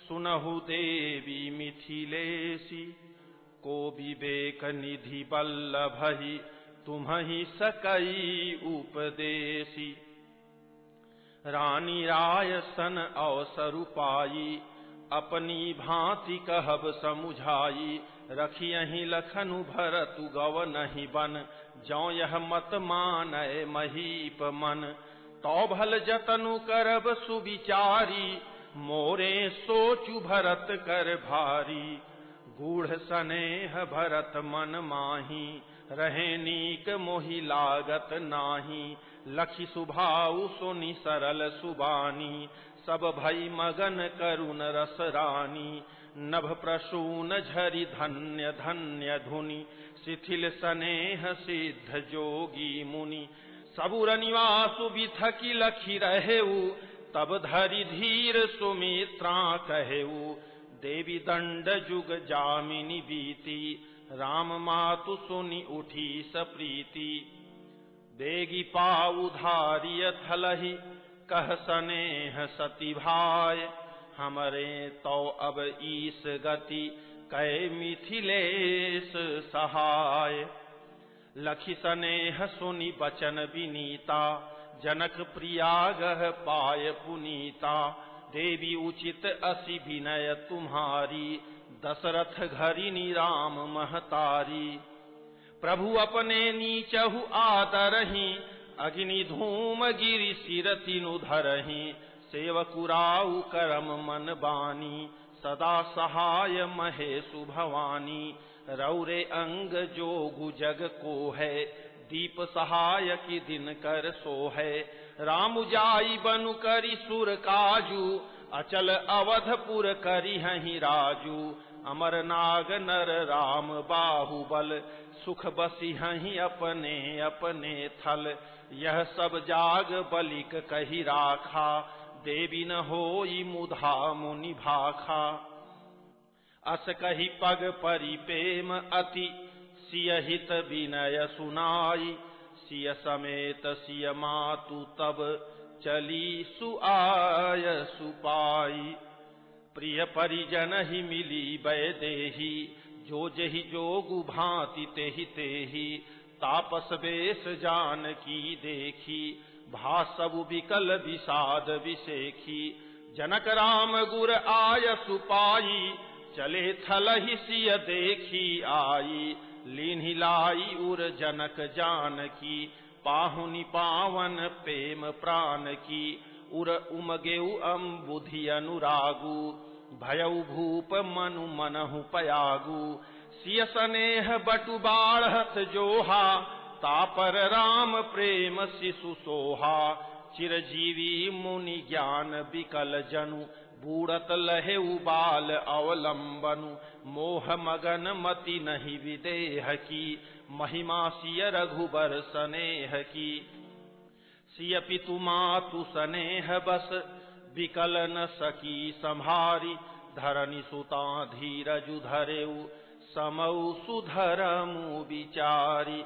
सुनहु देवी मिथिलेसी। को विवेक निधि बल्लभहि, तुम्हि सकई उपदेसी। रानी राय सन अवसर पाई, अपनी भांति कहब समुझाई। रखियहि लखनु भरतु गव नहीं बन, जौ यह मत मानय महीप मन। तो भल जतनु करब सुविचारी, मोरे सोचु भरत कर भारी। गूढ़ स्नेह भरत मन माही, रहे नीक मोहि लागत नाही। लखि सुभाउ सुनि सरल सुबानी, सब भई मगन करुण रस रानी। नभ प्रसून झरि धन्य धन्य धुनि, शिथिल स्नेह सिद्ध जोगी मुनि। सबुर निवासु बिथकि लखि रहेउ, तब धरि धीर सुमित्रा कहेउ। देवी दंड जुग जामिनी बीती, राम मातु सुनि उठी सप्रीति। बेगी पाउ धारिय थलहि, कह स्नेह सती भाय। हमरे तो अब ईस गति, कै मिथिलेश सहाय। लखि स्नेह सुनि बचन विनीता, जनक प्रियागह पाय पुनीता। देवी उचित असी विनय तुम्हारी, दशरथ घरिनी राम महतारी। प्रभु अपने नीचहु आदरहि, अग्नि धूम गिरि सिर तिनु धरहि। सेवकुराउ करम मन बानी, सदा सहाय महेशु भवानी। रौरे अंग जोगु जग को है, दीप सहाय की दिन कर सो है। राम जाई बनु करि सुर काजू, अचल अवधपुर करि हहि राजू। अमर नाग नर राम बाहुबल, सुख बसी हहि अपने अपने थल। यह सब जाग बलिक कहि राखा, देवी न होई मुधा मुनि भाखा। अस कहि पग परि प्रेम अति, सिय हित विनय सुनाई। सिय समेत सिय मातु तब, चली सुआय सुपाई। प्रिय परिजन ही मिली वैदेही, जो जहि जोगु भांति तेहि तेहि। तापस बेश जानकी देखी, भासबु विकल विषाद विसेखी। जनक राम गुर आय सुपाई, चले थलहि सिय देखी आई। लीन्हि लाई उर जनक जानकी, पाहुनि पावन प्रेम प्राण की। उर उमगेउ अम्बुधि अनुरागु, भयउ भूप मनु मनहु पयागु। सिय स्नेह बटु बाढ़त जोहा, तापर राम प्रेम शिशु सोहा। चिरजीवी मुनि ज्ञान बिकल जनु, बूढ़त लहेउ बाल अवलंबनु। मोह मगन मति नहीं विदेह की, महिमा सिय रघुबर स्नेह की। सिय पितु मातु स्नेह बस, बिकल न सकी संभारी। धरनी सुता धीरजु धरेउ, समौ सुधरमु विचारी।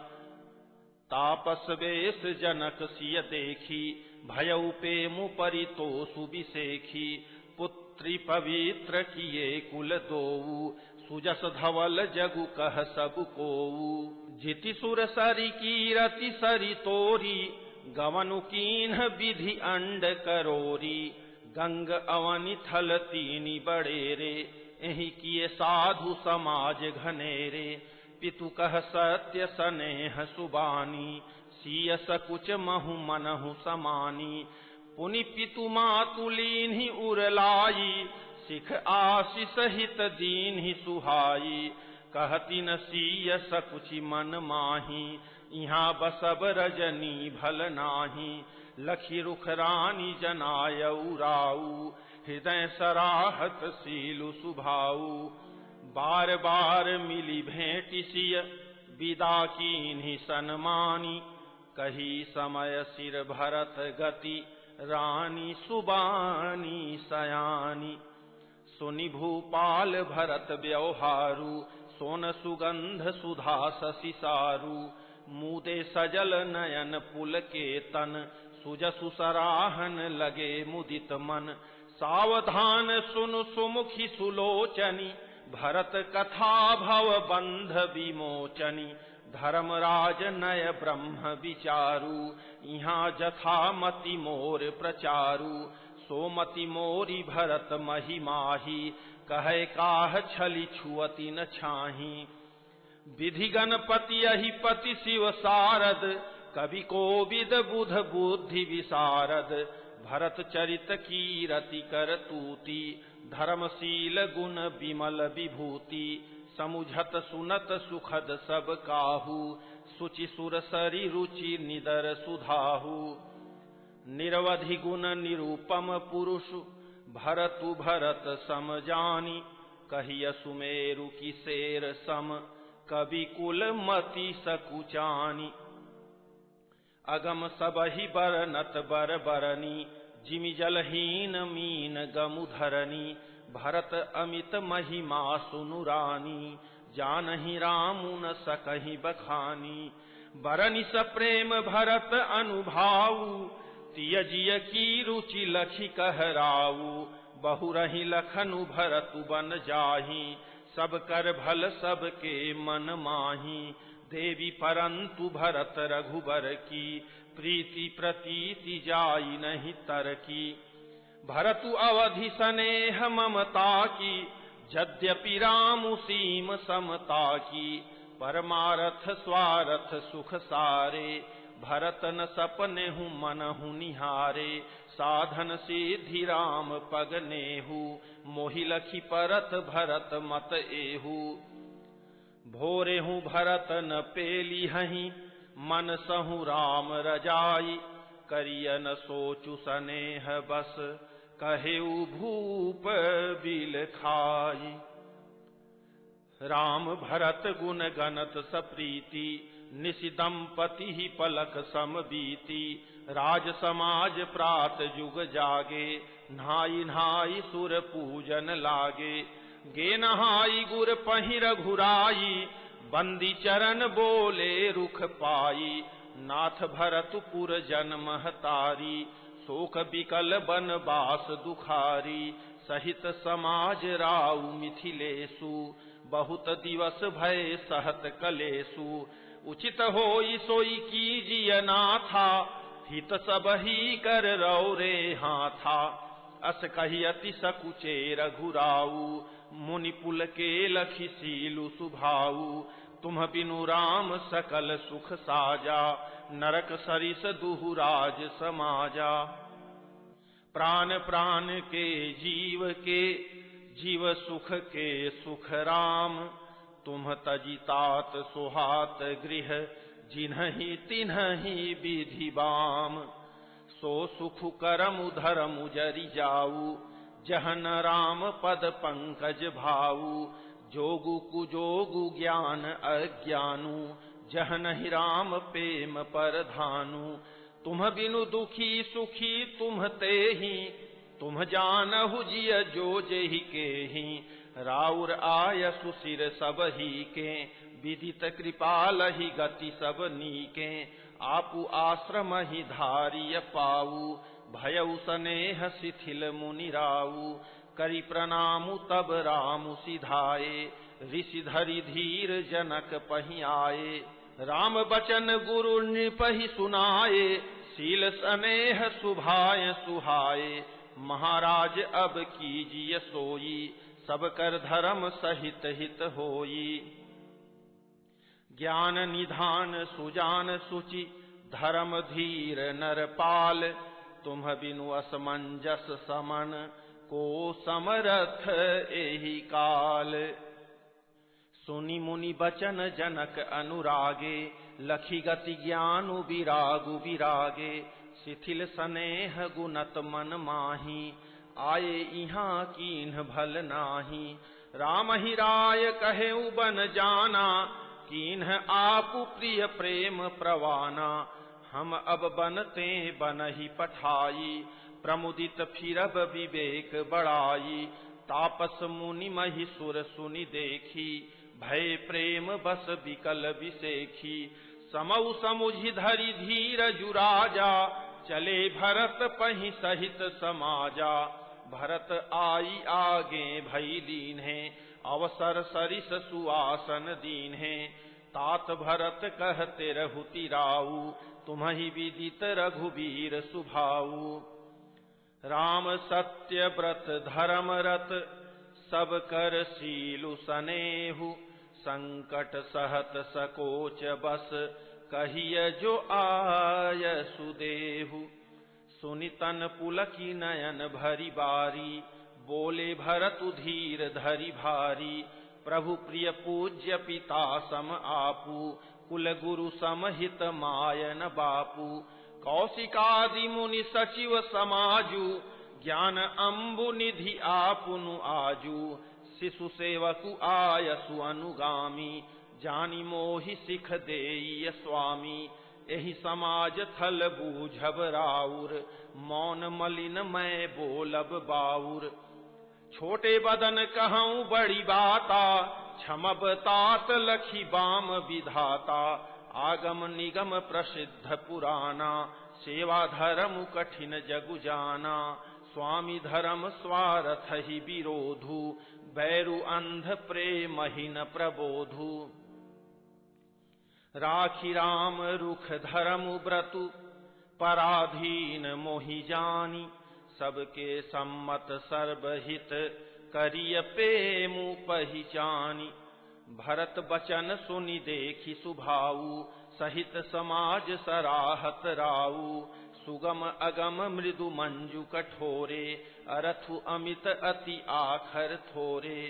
तापस वेश जनक सिय देखी, भयउ पेमु परितोषु विसेखी। पुत्री पवित्र किए कुल दोऊ, सुजस धवल जगु कह सब कोऊ। जिति सुर सरि कीरति सरि तोरी, गवनु कीन्ह विधि अंड करोरी। गंग अवनि थल तीनि बड़ेरे, एहि किए साधु समाज घनेरे। पितु कह सत्य स्नेह सुबानी, सिय सकुच महु मनहु समानी। पुनि पितु मातु लीन्हि उर लाई, सिख आशीष हित दीन्हि सुहाई। कहती न सीय सकुचि मन माही, यहाँ बसब रजनी भल नाही। लखी रुख रानी जनायऊ राऊ, हृदय सराहत सीलु सुभाऊ। बार बार मिली भेंट सिय, विदा कीन्हि सन्मानी। कही समय सिर भरत गति, रानी सुबानी सयानी। सुनि भूपाल भरत व्यवहारु, सोन सुगंध सुधा शशि सारु। मुदे सजल नयन पुल के तन, सुजसु सराहन लगे मुदित मन। सावधान सुनु सुमुखी सुलोचनी, भरत कथा भव बंध विमोचनी। धर्मराज नय ब्रह्म विचारु, यहाँ जथा मति मोर प्रचारु। सोमति मोरी भरत महिमाही, कहे काह छली छुअति न छाही। विधि गणपति यही पति शिव सारद, कवि कोविद बुध बुद्धि विशारद। भरत चरित कीरति कर तूति, धर्मशील गुण विमल विभूति। समुझत सुनत सुखद सब काहू, सुचि सुरसरी रुचि निदर सुधाहु। निरवधि गुण निरूपम पुरुष, भरतु भरत सम जानी। कहिय सुमेरु की शेर सम, कवि कुल मति सकुचानी। अगम सबहि बरनत बर बरनी, जिमि जलहीन मीन गमुधरनी। भरत अमित महिमा सुनु रानी, जानहि रामु न सकहि बखानी। बरनि सप्रेम भरत अनुभाऊ, तियजिय की रुचि लखि कहराऊ। बहु रहि लखनु भरतु बन जाहि, सब कर भल सबके मन माही। देवी परंतु भरत रघुबर की, प्रीति प्रतीति जाई नहीं तरकी। भरतु अवधि स्नेह ममता की, यद्यपि रामु सीम समता की। परमारथ स्वारथ सुख सारे, भरत न सपने हूँ मन हूँ निहारे। साधन सिद्धि राम पग नेहु, मोहि लखि परत भरत मत एहू। भोरे हूँ भरत न पेली हहीं, मन सहु राम रजाई। करिय न सोचु सनेह बस, कहेउ भूप बिल खाई। राम भरत गुण गणत सप्रीति, निशि दंपति ही पलक सम बीती। राज समाज प्रात जुग जागे, नहाई नहाई सुर पूजन लागे। गे नहाई गुर पहि रघुराई, बंदी चरण बोले रुख पाई। नाथ भरतपुर जन्म हतारी, शोक बिकल बनवास दुखारी। सहित समाज राउ मिथिलेशु, बहुत दिवस भय सहत कलेशु। उचित होई सोई कीजिय नाथा, हित सबही कर रौरे हाथा। अस कही अति सकुचे रघुराऊ, मुनि पुल के लखि सीलु सुभाऊ। तुम बिनु राम सकल सुख साजा, नरक सरिस दुहुराज समाजा। प्राण प्राण के जीव सुख के सुख राम। तुम तजितात सुहात गृह, जिन्हि तिन्हि विधि बाम। सो सुख करमु धरमु जरि जाऊ, जहन राम पद पंकज भाऊ। जोगु कुजोगु ज्ञान अज्ञानु, जहनहि राम प्रेम परधानु। तुम बिनु दुखी सुखी तुम तेहि, तुम जानहु जिय जो जेहि केहि। राउर आय सुसिर सबहि के, विदित कृपालहि गति सब नीके। आपु आश्रम ही धारिय पाऊ, भयउ स्नेह शिथिल मुनि राऊ। करि प्रणामु तब रामु सिधाए, ऋषि धरि धीर जनक पहि आए। राम बचन गुरु नृपहि सुनाए, शील स्नेह सुभाय सुहाए। महाराज अब कीजिय सोई, सब कर धर्म सहित हित होई। ज्ञान निधान सुजान सुचि, धर्म धीर नरपाल। तुम बिनु असमंजस समन, को समरथ एहि काल। सुनि मुनि बचन जनक अनुरागे, लखी गति ज्ञानु विरागु विरागे। शिथिल स्नेह गुणत मन माही, आए इहाँ कीन्ह भल नाही। राम ही राय कहेउ बन जाना, कीन्ह आपु प्रिय प्रेम प्रवाना। हम अब बनते बनहि पठाई, प्रमुदित फिरब विवेक बढ़ाई। तापस मुनि महि सुर सुनि देखी, भय प्रेम बस विकल विसेखी। समउ समुझि धरि धीर जुराजा, चले भरत पहि सहित समाजा। भरत आई आगे भई लीन्हे, अवसर सरिस सुआसन दीन्हे। तात भरत कहते रहुति राऊ, तुम्हि विदित रघुबीर सुभाऊ। राम सत्य व्रत धर्म रत, सब कर शीलु सनेहु। संकट सहत सकोच बस, कहिय जो आय सुदेहु। सुनि तन पुलकी नयन भरी बारी, बोले भरत धीर धरि भारी। प्रभु प्रिय पूज्य पिता सम आपू, कुल गुरु समहित मायन बापू। कौशिकादि मुनि सचिव समाजु, ज्ञान अम्बु निधि आपुनु आजू। शिशु सेवकु आयसु अनुगामी, जानी मोहि सिख देय स्वामी। एहि समाज थल बूझब राउर, मौन मलिन मैं बोलब बाउर। छोटे बदन कहूँ बड़ी बाता, क्षमब तात लखी बाम विधाता। आगम निगम प्रसिद्ध पुराना, सेवा धर्म कठिन जगु जाना। स्वामी धर्म स्वार्थ ही विरोधु, बैरु अंध प्रेमहीन प्रबोधु। राखी राम रुख धर्म व्रतु, पराधीन मोहि जानी। सबके सम्मत सर्वहित, करिय पेमु पहिचानी। भरत बचन सुनि देखि सुभाऊ, सहित समाज सराहत राऊ। सुगम अगम मृदु मंजु कठोरे, अरथु अमित अति आखर थोरे।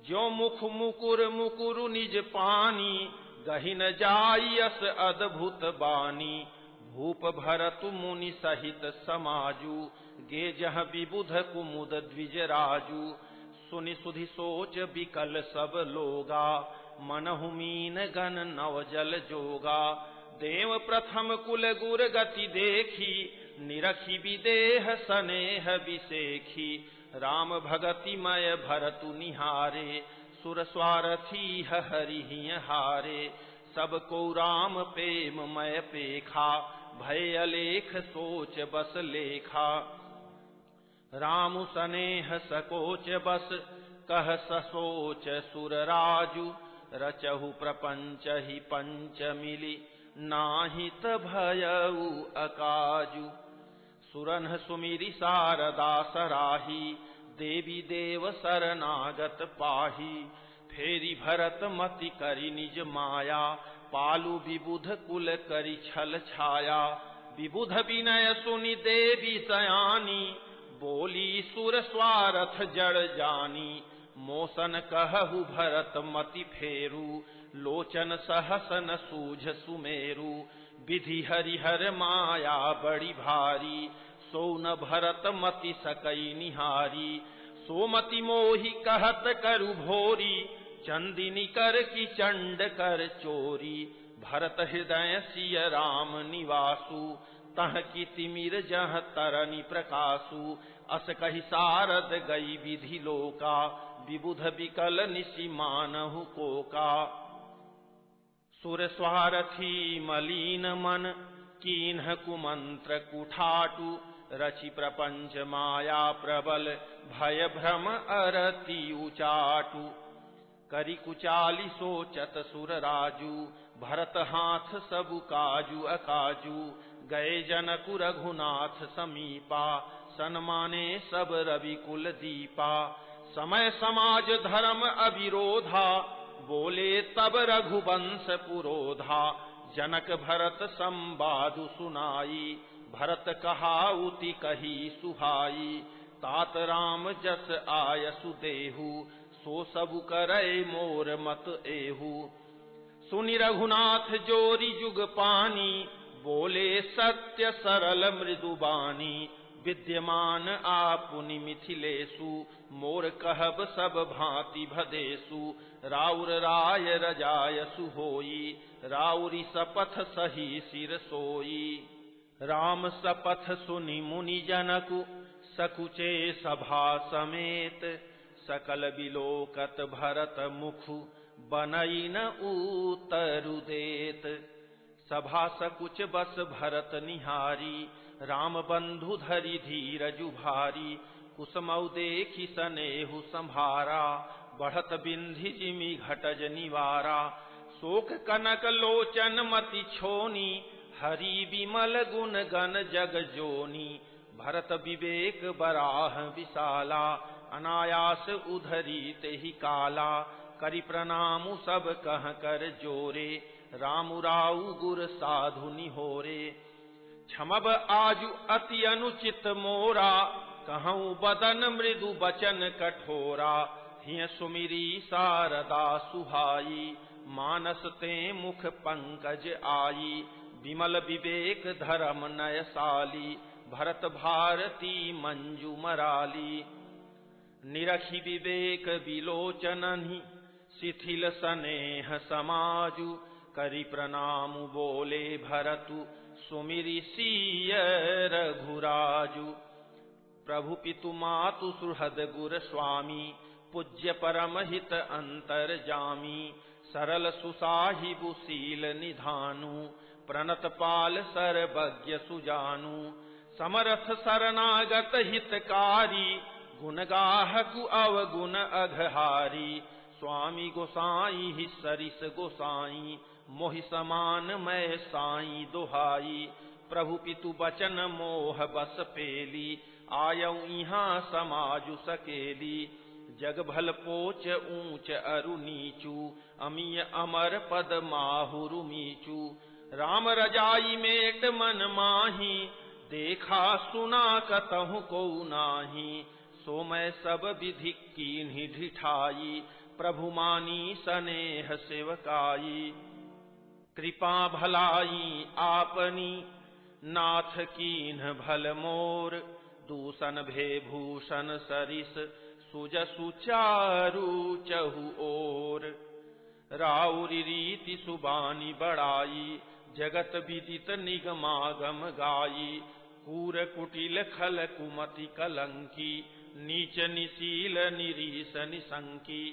ज्यो मुख मुकुर मुकुरु निज पानी, गहिन जायस अद्भुत बानी। भूप भरत मुनि सहित समाजु, गे जह विबुध कुमुद द्विज राजू। सुनि सुधि सोच विकल सब लोगा, मनहु मीन गन नव जल जोगा। देव प्रथम कुल गुर गति देखी, निरखी विदेह स्नेह विसेखी। राम भगति मय भरतु निहारे, सुर स्वारथी हरि हारे। सब को राम प्रेम मय पेखा, भय अलेख सोच बस लेखा। राम स्नेह सकोच बस, कह ससोच सुर राजू। रचहु प्रपंच ही पंच मिली, नाहित भयउ अकाजु। सुरन सुमिरि शारदा सराही, देवी देव शरणागत पाही। फेरी भरत मति करि निज माया, पालु विबुध कुल करि छल छाया। विबुध विनय सुनि देवी सयानी, बोली सुर स्वारथ जड़ जानी। मोसन कहु भरत मति फेरू, लोचन सहस न सूझ सुमेरु। विधि हरिहर माया बड़ी भारी, सो न भरत मति सकई निहारी। सोमति मोहि कहत करु भोरी, चंदिनी कर की चंड कर चोरी। भरत हृदय सिय राम निवासु, तह की तिमिर जह तरनि प्रकाशु। अस कहि सारद गई विधि लोका, विबुध विकल निशि मानहु कोका। सुर स्वारथी मलीन मन, कीन्ह कुमंत्र कुठाटु। रचि प्रपंच माया प्रबल, भय भ्रम अरति उचाटु। करि कुचाली सोचत सुर राजू, भरत हाथ सबु काजू अकाजू। गए जनकु रघुनाथ समीपा, सन्माने सब रवि कुल दीपा। समय समाज धर्म अविरोधा, बोले तब रघुवंश पुरोधा। जनक भरत संवादु सुनाई, भरत कहाउति कही सुहाई। तात राम जस आयसु देहु, सो सब करे मोर मत एहू। सुनि रघुनाथ जोरी जुग पानी, बोले सत्य सरल मृदु बानी। विद्यमान आपुनि मिथिलेषु, मोर कहब सब भांति भदेषु। राउर राय रजायसु होई, राउरी सपथ सही सिर सोई। राम सपथ सुनि मुनि जनकु, सकुचे सभा समेत। सकल बिलोकत भरत मुखु, बनई न उतरु देत। सभा सकुच बस भरत निहारी, राम बंधु धरि धीरजु भारी। कुसमौ देखि सनेहु संभारा, बढ़त बिंधि जिमि घटज निवारा। शोक कनक लोचन मति छोनी, हरि विमल गुण गण जग जोनी। भरत विवेक बराह विशाला, अनायास उधरी तेहि काला। करि प्रणामु सब कह कर जोरे, राम राउ गुर साधु निहोरे। क्षमब आजु अति अनुचित मोरा, कहूँ बदन मृदु बचन कठोरा। हिय सुमिरी शारदा सुहाई, मानस ते मुख पंकज आई। विमल विवेक धर्म नयसाली, भरत भारती मंजू मराली। निरखि विवेक विलोचनहि, शिथिल सनेह समाजु। करि प्रणामु बोले भरतु, सुमिरि सिय रघुराजु। प्रभु पितु मातु सुहृद गुर स्वामी, पूज्य परम हित अंतर जामी। सरल सुसाहिबु शील निधानु, प्रणत पाल सर्वज्ञ सुजानु। समरथ शरणागत हितकारी, गुण गाहकु अवगुण अघहारी। स्वामी गोसाई ही सरिस गोसाई, मोहि समान मैं साई दोहाई। प्रभु पितु बचन मोह बस पेली, आयऊ इहाँ समाजु सकेली। जग भल पोच ऊंच अरु नीचू, अमीय अमर पद माहुरु मीचू। राम रजाई मेट मन माही, देखा सुना कतहु को नाही। सो मैं सब विधि कीन्हि ढिठाई, प्रभु मानी सनेह सेवकाई। कृपा भलाई आपनी, नाथ कीन्ह भल मोर। दूषण भे भूषण सरिस, सुजसु चारु चहु ओर। राउरी रीति सुबानी बड़ाई, जगत विदित निगमागम गाई। कूर कुटिल खल कुमति कलंकी, नीच निशील निरीश निसंकी।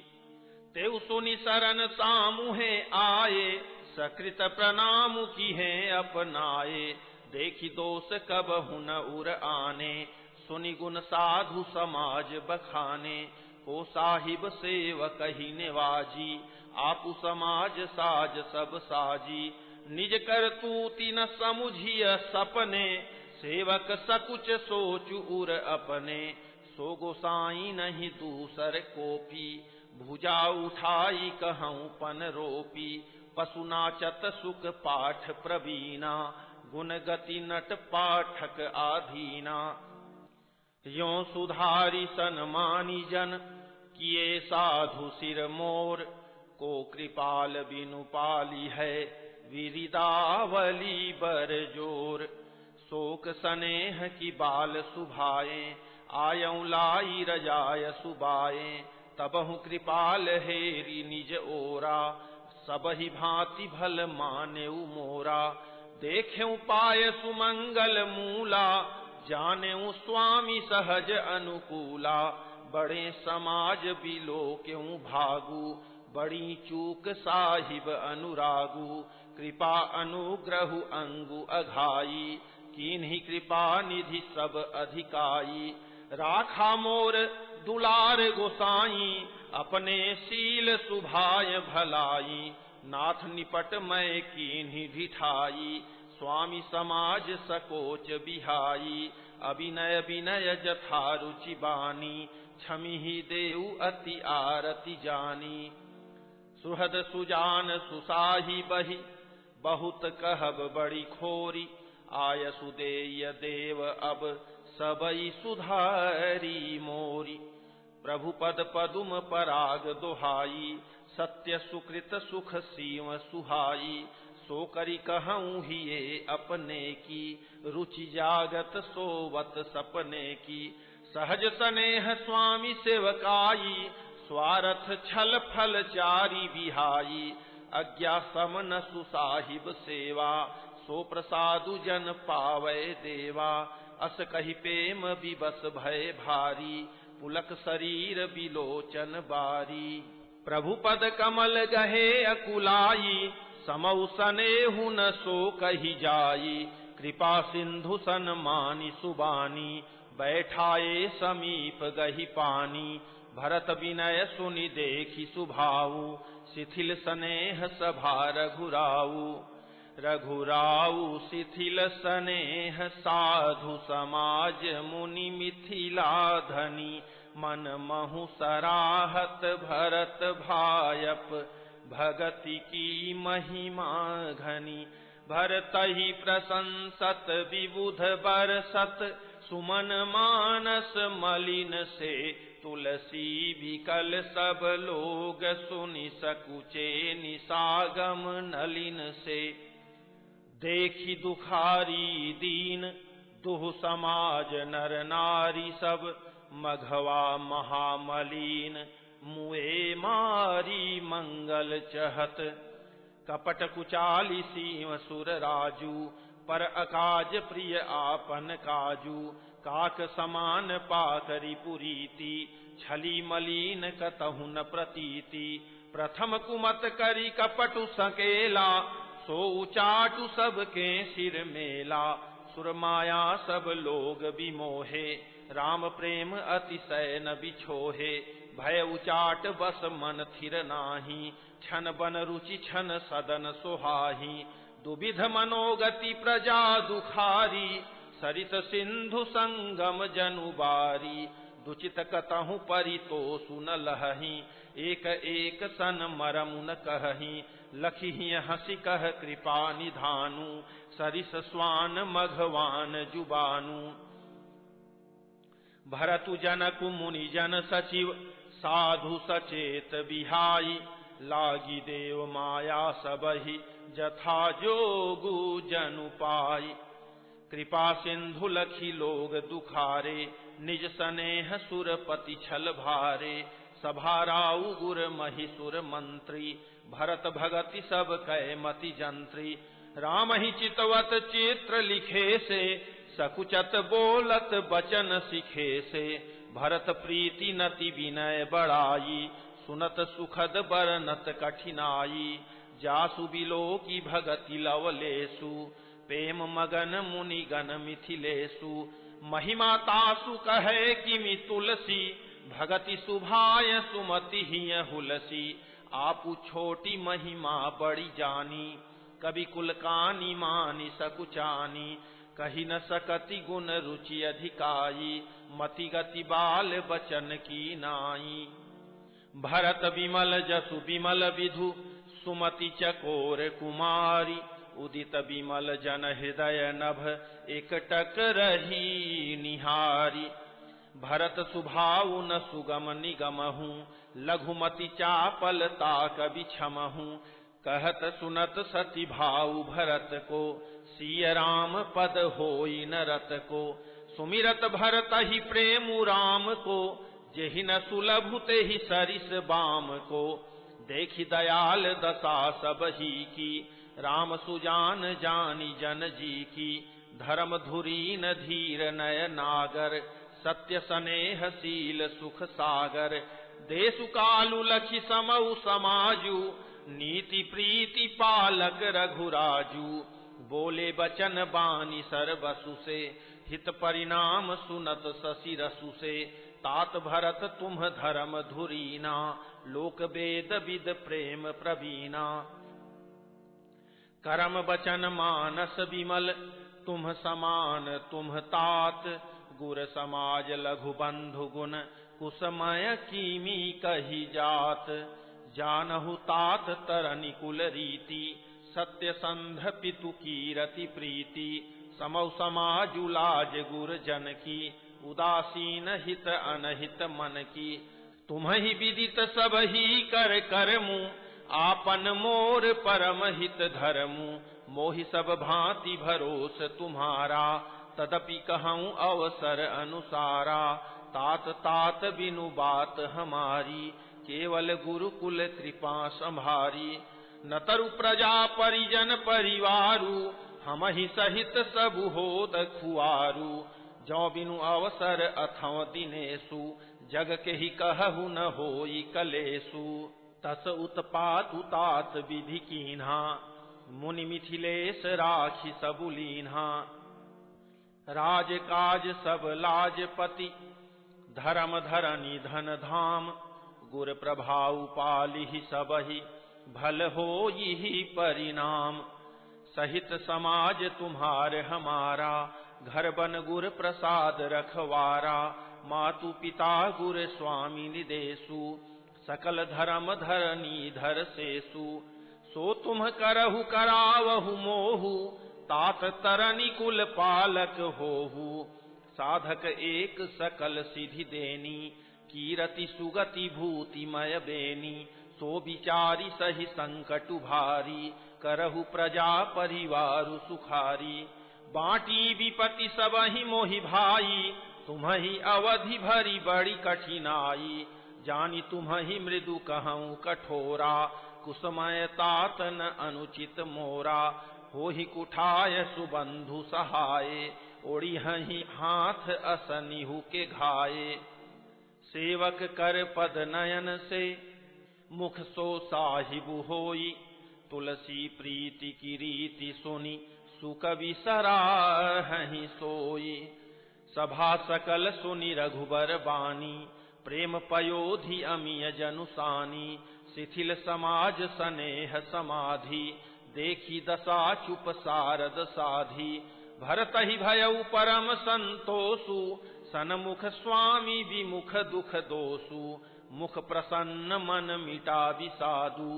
तेउ सुनि शरण सामुहे आए, सकृत प्रणाम किहे अपनाए। देखि दोष कबहु न उर आने, सुनि गुण साधु समाज बखाने। को साहिब सेवक ही निवाजी, आपु समाज साज सब साजी। निज करतूति न समुझिय सपने, सेवक सकुच सोचु उर अपने। सो गोसाई नहीं दूसर कोपी, भुजा उठाई कहूँ पन रोपी। पशु नाचत सुख पाठ प्रवीणा, गुण गति नट पाठक आधीना। यों सुधारी सन्मानी जन, किए साधु सिर मोर। को कृपाल बिनु पाली है, विरिदावली बर जोर। शोक सनेह की बाल सुभाए, आयऊ लाई रजाय सुबाए। तबहु कृपाल हेरी निज ओरा, सबहि भांति भल मानेउ मोरा। देखेउ पाय सुमंगल मूला, जानेउ स्वामी सहज अनुकूला। बड़े समाज बिलोकेउ भागु, बड़ी चूक साहिब अनुरागु। कृपा अनुग्रहु अंगु अघाई, कीन्ही कृपा निधि सब अधिकाई। राखा मोर दुलार गोसाई, अपने शील सुभाय भलाई। नाथ निपट मैं कीन्ही ढिठाई, स्वामी समाज सकोच बिहाई। अभिनय विनय जथा रुचि बानी, क्षमिहि देउ अति आरति जानी। सुहृद सुजान सुसाही बही, बहुत कहब बड़ी खोरी। आय सुदेय देव अब सबई सुधारी मोरी। प्रभु पद पदुम पराग दोहाई, सत्य सुकृत सुख सीव सुहाई। सो करी कहूँ हिये अपने की, रुचि जागत सोवत सपने की। सहज स्नेह स्वामी सेवकाई, स्वार्थ छल फल चारी बिहाई। अज्ञा समन सुसाहिब सेवा, सो प्रसादु जन पावै देवा। अस कहि प्रेम विबस भय भारी, पुलक शरीर बिलोचन बारी। प्रभु पद कमल गहे अकुलाई, समौ सनेहु न सो कहि जाई। कृपा सिंधु सन मानि सुबानी, बैठाए समीप गहि पानी। भरत विनय सुनि देखि सुभाऊ, शिथिल स्नेह सभा रघुराऊ। रघुराऊ शिथिल स्नेह साधु समाज, मुनि मिथिला धनी। मन महु सराहत भरत भायप, भगति की महिमा घनी। भरतहि प्रशंसत विबुध बरसत, सुमन मानस मलिन से। तुलसी बिकल सब लोग, सुनि सकुचे निसागम नलिन से। देखि दुखारी दीन दुह समाज, नर नारी सब। मघवा महामलीन, मुए मारी मंगल चहत। कपट कुचाली सीव सुर राजू, पर अकाज प्रिय आपन काजू। काक समान पाकरि पुरीति, छली मलीन कतहु न प्रतीति। प्रथम कुमत करी कपटु सकेला, सो उचाटु सबके सिर मेला। सुर माया सब लोग विमोहे, राम प्रेम अतिशय न बिछोहे। भय उचाट बस मन थिर नाही, छन बन रुचि छन सदन सोहाही। दुविध मनोगति प्रजा दुखारी, सरित सिंधु संगम जनुबारी। दुचित कतहु परितोषु न लहही, एक एक सन मरमु न कहही। लखिहि हंसी कह कृपा निधानु, सरिस स्वान मघवान जुबानु। भरतु जनकु मुनि जन सचिव, साधु सचेत बिहाई। लागी देव माया सबहि, जथा जोगु जनु पाई। कृपा सिंधु लखी लोग दुखारे, निज स्नेह सुरपति छल भारे। सभाराउ गुर महिसुर मंत्री, भरत भगति सब कै मति जंत्री। राम ही चितवत चित्र लिखे से, सकुचत बोलत बचन सिखे से। भरत प्रीति नति विनय बढ़ाई, सुनत सुखद बरनत कठिनाई। जासु बिलो की भगति लवलेसु, प्रेम मगन मुनि गण मिथिलेसु। महिमा तासु कहे किमि तुलसी, भगति सुभाय सुमति हिय हुलसी। आपु छोटी महिमा बड़ी जानी, कवि कुल कानी मानि सकुचानी। कही न सकति गुण रुचि अधिकाई, मति गति बाल बचन की नाई। भरत विमल जसु विमल विधु, सुमति चकोर कुमारी। उदित विमल जन हृदय नभ, एकटक रही निहारी। भरत सुभाउ न सुगम निगमहु, लघुमति चापलता कबि क्षमहु। कहत सुनत सति भाउ भरत को, सिय राम पद होई न रत को। सुमिरत भरत ही प्रेमु राम को, जेहि न सुलभु तेहि सरिस बाम को। देखि दयाल दशा सब ही की, राम सुजान जानी जन जी की। धर्म धुरीन धीर नय नागर, सत्य स्नेह शील सुख सागर। देसु कालु लखि समऊ समाजु, नीति प्रीति पालक रघुराजू। बोले बचन बानी सर्वसु से, हित परिणाम सुनत शशि रसु से। तात भरत तुम धर्म धुरीना, लोक वेद विद प्रेम प्रवीणा। करम बचन मानस विमल, तुम समान तुम तात। गुर समाज लघु बंधु गुण, कुसमय कीमी कही जात। जानहु तात तरनि कुल रीति, सत्य संध पितु की रति प्रीति। समौ समाजु लाज गुर जन की, उदासीन हित अनहित मन की। तुम्हि विदित सब ही कर करमु, आपन मोर परम हित धरमु। मोहि सब भांति भरोस तुम्हारा, तदपि कहूँ अवसर अनुसारा। तात तात बिनु बात हमारी, केवल गुरुकुल कृपा संभारी। न तरु प्रजा परिजन परिवारु, हमहि सहित सब होत खुआरु। जौ बिनु अवसर अथवा दिनेषु, जग के ही कहु न होई कलेषु। तस उत्पात तात विधि कीन्हा, मुनि मिथिलेश राखी सबु लीन्हा। राज काज सब लाजपति, धर्म धरनी धन धाम। गुर प्रभाव पालिहि सबहि, भल होई परिणाम। सहित समाज तुम्हारे हमारा, घर बन गुर प्रसाद रखवारा। मातु पिता गुर स्वामी निदेशु, सकल धर्म धरनी धर सेसु। सो तुम करहु करावहु मोहु, तात तरनी कुल पालक होहु। साधक एक सकल सिद्धि देनी, कीरति सुगति भूतिमय बेनी। सो विचारी सही संकटु भारी, करहु प्रजा परिवारु सुखारी। बाटी विपति सबहि मोहि भाई, तुम्हि अवधि भरी बड़ी कठिनाई। जानी तुम्हि मृदु कहूँ कठोरा, कुसमय तात न अनुचित मोरा। होहि कुठाय सुबंधु सहाय, ओढ़िहि हाथ असनिहु के घाये। सेवक कर पद नयन से, मुख सो साहिबु होई। तुलसी प्रीति की रीति सुनी, सुकवि सराहहि सोई। सभा सकल सुनि रघुबर बानी, प्रेम पयोधि अमिय जनुसानी। शिथिल समाज सनेह समाधि, देखी दशा चुप सारद साधी। भरतहि भयउ परम संतोषु, सनमुख स्वामी विमुख दुख दोषु। मुख प्रसन्न मन मिटा विषादु,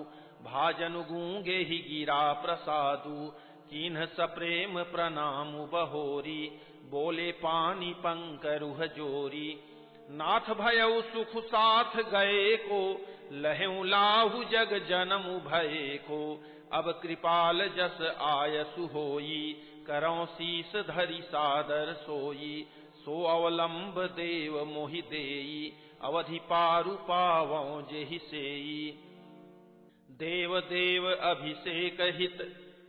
भाजनु गूंगे ही गिरा प्रसादु। किन्ह सप्रेम प्रणामु बहोरी, बोले पानी पंकरुह जोरी। नाथ भयउ सुख साथ गए को, लहु लाहु जग जनमु भये को। अब कृपाल जस आयसु होई, करौ शीस धरि सादर सोई। सो अवलंब देव मोहि देई, अवधि पारु पावौ जेहि सेई। देव देव अभिषेक हित,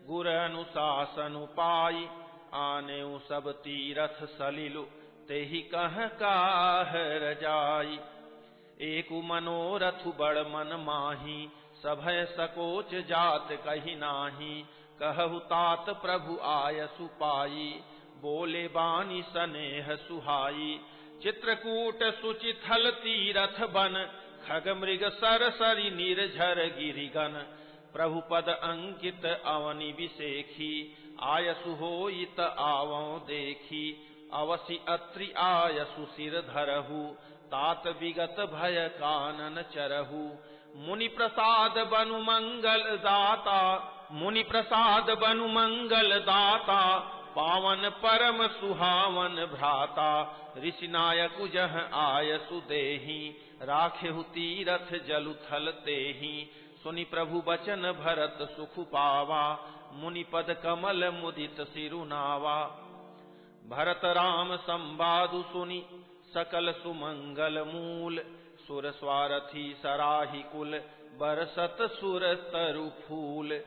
गुर अनुशासनु पाई। आनेउ सब तीरथ सलिलु, तेहि कह काह रजाई। एकु मनोरथु बड़ मन माही, सभय सकोच जात कहि नाही। कहु तात प्रभु आयसु पाई, बोले बानी सनेह सुहाई। चित्रकूट सुचिथल तीरथ बन, खग मृग सर सरि निर्झर गिरिगन। प्रभु पद अंकित अवनि विसेखी, आयसु होई त आवौ देखी। अवसि अत्रि आयसु सिर धरहु, तात विगत भय कानन चरहु। मुनि प्रसाद बनु मंगल दाता, मुनि प्रसाद बनु मंगल दाता। पावन परम सुहावन भ्राता, ऋषि नायक जह आयसु देहि। राखेहु तीरथ जलु थल तेहि, सुनि प्रभु बचन भरत सुख पावा। मुनि पद कमल मुदित सिरुनावा। भरत राम संवादु सुनि, सकल सुमंगल मूल। सुर स्वारथी सराही कुल, बरसत सुर तरु फूल।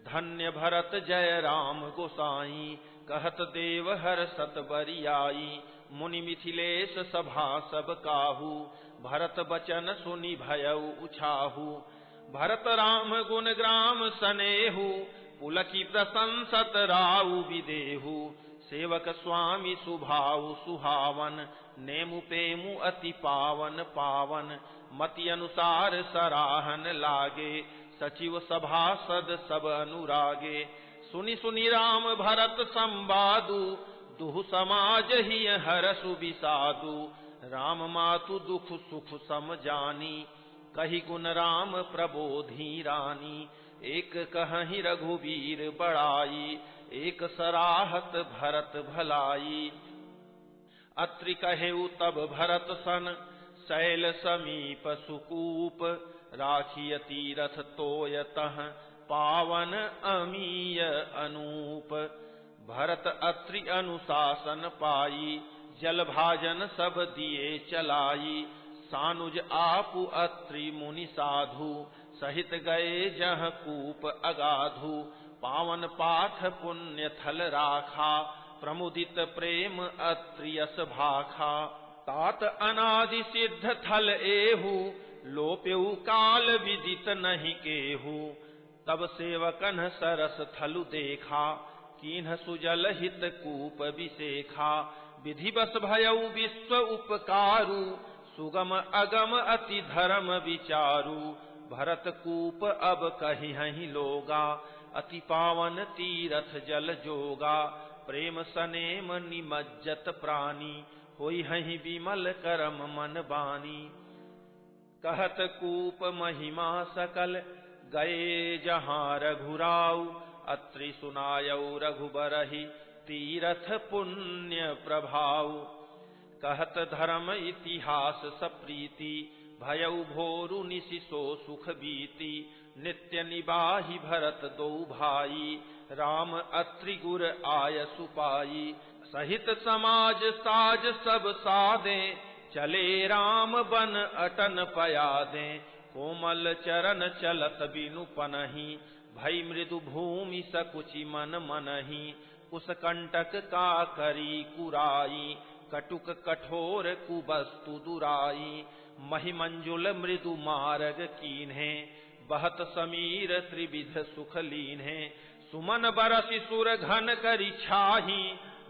धन्य भरत जय राम गोसाई, कहत देव हर्षत बरियाई। मुनि मिथिलेश सभा सब काहू, भरत बचन सुनि भयउ उछाहू। भरत राम गुण ग्राम सनेहु, पुलकी प्रशंसत राउ विदेहु। सेवक स्वामी सुभाव सुहावन, नेमु पेमु अति पावन पावन। मति अनुसार सराहन लागे, सचिव सभासद सब अनुरागे। सुनि सुनि राम भरत संवादु, दुहु समाज ही हरसु विषादु। राम मातु दुख सुख सम जानी, कही गुण राम प्रबोधि रानी। एक कहि रघुवीर बड़ाई, एक सराहत भरत भलाई। अत्रि कहेउ तब भरत सन, शैल समीप सुकूप राखिय तीरथ तोयतः पावन अमीय अनूप। भरत अत्रि अनुशासन पाई जल भाजन सब दिए चलाई। सानुज आपु अत्रि मुनि साधु सहित गए जह कूप अगाधु। पावन पाथ पुण्य थल राखा प्रमुदित प्रेम अत्रि यस भाखा। तात अनादि सिद्ध थल एहु लोप्यु काल विदित नहीं केहू। तब सेवकन सरस थलु देखा कीन्ह सुजल हित कूप विसेखा। विधि बस भयउ विश्व उपकारु सुगम अगम अति धर्म विचारु। भरत कूप अब कहिहि लोगा अति पावन तीरथ जल जोगा। प्रेम सनेम निमज्जत प्राणी होई हहि विमल करम मन बानी। कहत कूप महिमा सकल गए जहाँ रघुराऊ। अत्रि सुनायऊ रघुबरहि तीरथ पुण्य प्रभाऊ। कहत धर्म इतिहास सप्रीति भयउ भोरु निशिसो सुख बीती। नित्य निबाहि भरत दो भाई राम अत्रि गुर आय सुपाई। सहित समाज साज सब सादे चले राम बन अटन पयादे। कोमल चरण चलत बिनु पनहि भई मृदु भूमि सकुचि मन मनहि। कुस कंटक का करी कुराई कटुक कठोर कुबस्तु दुराई। महिमंजुल मृदु मार्ग कीन्हे बहत समीर त्रिविध सुख लीन्हे। सुमन बरसि सुर घन करि छाही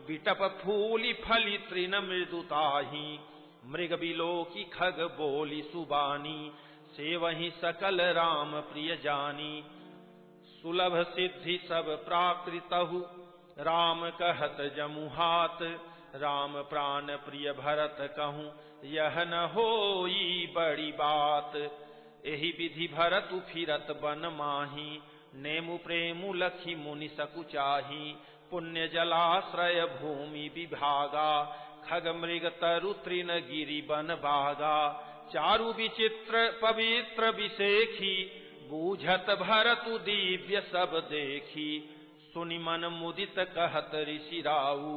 बिटप फूलि फलि तृण मृदुताही। मृग बिलोकी खग बोली सुबानी सेवहि सकल राम प्रिय जानी। सुलभ सिद्धि सब प्राकृतहु राम कहत जमुहात। राम प्राण प्रिय भरत कहूँ यह न होई बड़ी बात। एहि विधि भरतु फिरत बन माही नेमु प्रेमु लखी मुनि सकुचाही। पुण्य जलाश्रय भूमि विभागा खग मृग तरु तृण गिरि बन बागा। चारु विचित्र पवित्र विसेखी बूझत भरतु दिव्य सब देखी। सुनि मन मुदित कहत ऋषि राऊ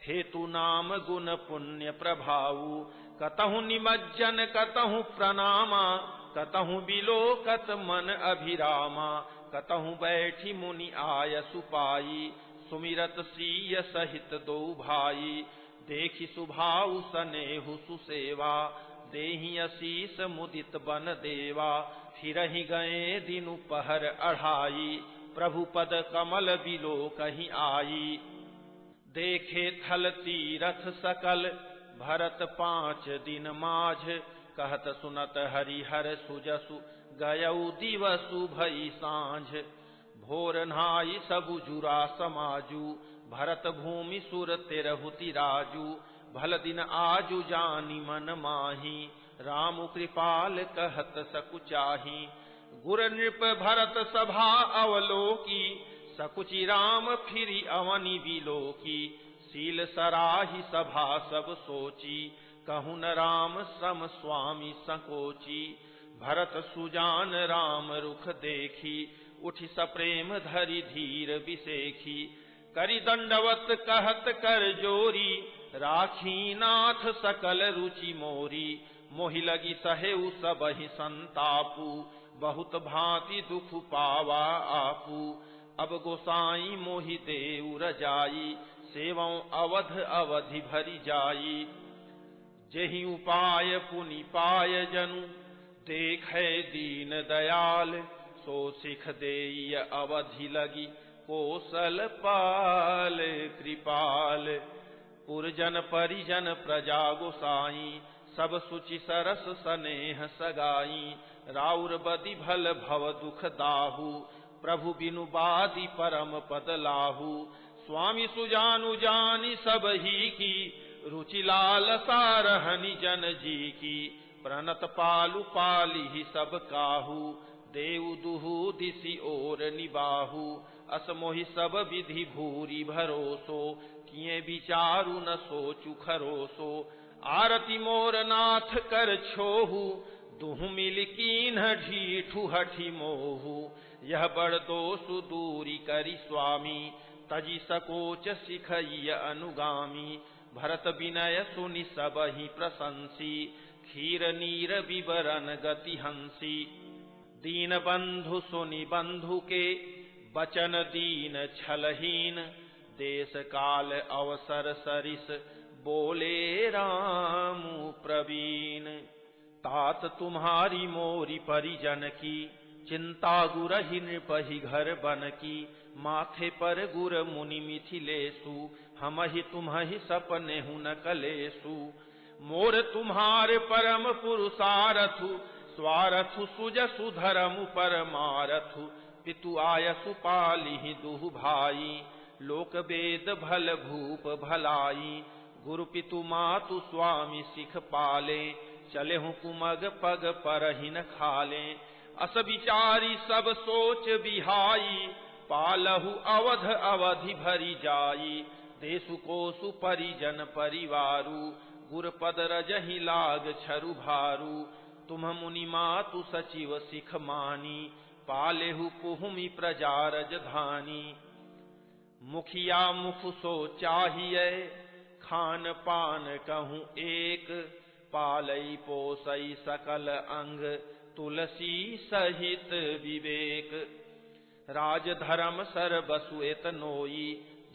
हेतु नाम गुण पुण्य प्रभाऊ। कतहु निमज्जन कतहु प्रणामा कतहु बिलोकत मन अभिरामा। कतहु बैठी मुनि आय सुपाई सुमिरत सीय सहित दो भाई। देखि सुभाऊ सनेहु सुसेवा देहि असीस मुदित बन देवा। फिरहि गए दिनु पहर अढ़ाई प्रभु पद कमल बिलो कहीं आई। देखे थल तीरथ सकल भरत 5 दिन माझ। कहत सुनत हरिहर सुजसु गयऊ दिवसु भई सांझ। भोर नहाई सबु जुरा समाजू भरत भूमि सुर तेरहुति राजू। भल दिन आजु जानी मन माही राम कृपाल कहत सकुचाही। गुर नृप भरत सभा अवलोकी सकुचि राम फिरी अवनि बिलोकी। शील सराहि सभा सब सोची कहु न राम सम स्वामी संकोची। भरत सुजान राम रुख देखी उठि सप्रेम धरि धीर विसेखी। करि दंडवत कहत कर जोरी राखी नाथ सकल रुचि मोरी। मोहि लगी सहेउ सबहि संतापू बहुत भांति दुख पावा आपू। अब गोसाई मोहि देउ रजाई सेवं अवध अवधि भरि जाई। जेहि उपाय पुनि पाय जनु देखे दीन दयाल। सो सिख देय अवधि लगी कोसल पाल कृपाल। पुरजन परिजन प्रजा गोसाई सब सुचि सरस सनेह सगाई। राउर बदि भल भव दुख दाहू प्रभु बिनु बादी परम पद लाहू। स्वामी सुजानु जानी सब ही की रुचि लाल सारहनि जन जी की। प्रणत पालु पाली ही सब काहू देव दुहु दिशि ओर निबाहू। अस मोहि सब विधि भूरी भरोसो किए विचारु न सोचु खरोसो। आरती मोर नाथ कर छोहू, दुहु मिल कीन्ह ढीठु हठि मोहू। यह बड़ दोषु दूरी करी स्वामी, तजी सकोच सिखइय अनुगामी। भरत विनय सुनि सबहि प्रशंसी, खीर नीर विवरण गति हंसी। दीन बंधु सुनि बंधु के, बचन दीन छलहीन। देश काल अवसर सरिस, बोले रामु प्रवीण। तात तुम्हारी मोरी परिजन की, चिंता गुरहि नृपहि घर बन की। माथे पर गुर मुनि मिथिलेशु, हमहि तुम्हि सपनेहु न कलेशु। मोर तुम्हारे परम पुरुषारथु, स्वारथु सुजसु धरमु परमारथु। पितु आयसु पालिहि दुहु भाई, लोक वेद भल भूप भलाई। गुरु पितु मातु स्वामी सिख पाले, चले हूँ कुमग पग परहि न खाले। अस विचारी सब सोच बिहाई, पालहु अवध अवधि भरी जाई। देसु कोसु परिजन परिवारु, गुर पद रजहि लाग छरु भारू। तुम मुनि मातु सचिव सिख मानी, पालेहु पुहुमि प्रजा रजधानी। मुखिया मुख सो चाहिए, खान पान कहूँ एक। पालई पोसई सकल अंग, तुलसी सहित विवेक। राजधर्म सर्वसु एतनोई,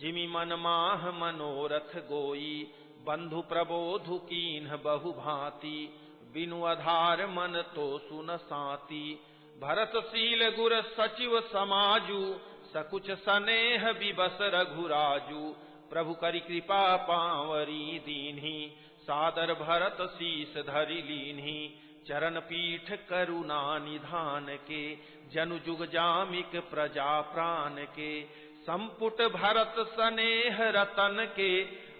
जिमि मन माह मनोरथ गोई। बंधु प्रबोधु कीन्ह बहु भांति, बिनु आधार मन तो सुन साति। भरतशील गुर सचिव समाजु, सकुच सनेह विबस रघुराजु। प्रभु करि कृपा पावरी दीन्ही, सादर भरत शीस धरि लीन्ही। चरण पीठ करुणा निधान के, जनु जुग जामिक प्रजा प्राण के। संपुट भरत सनेह रतन के,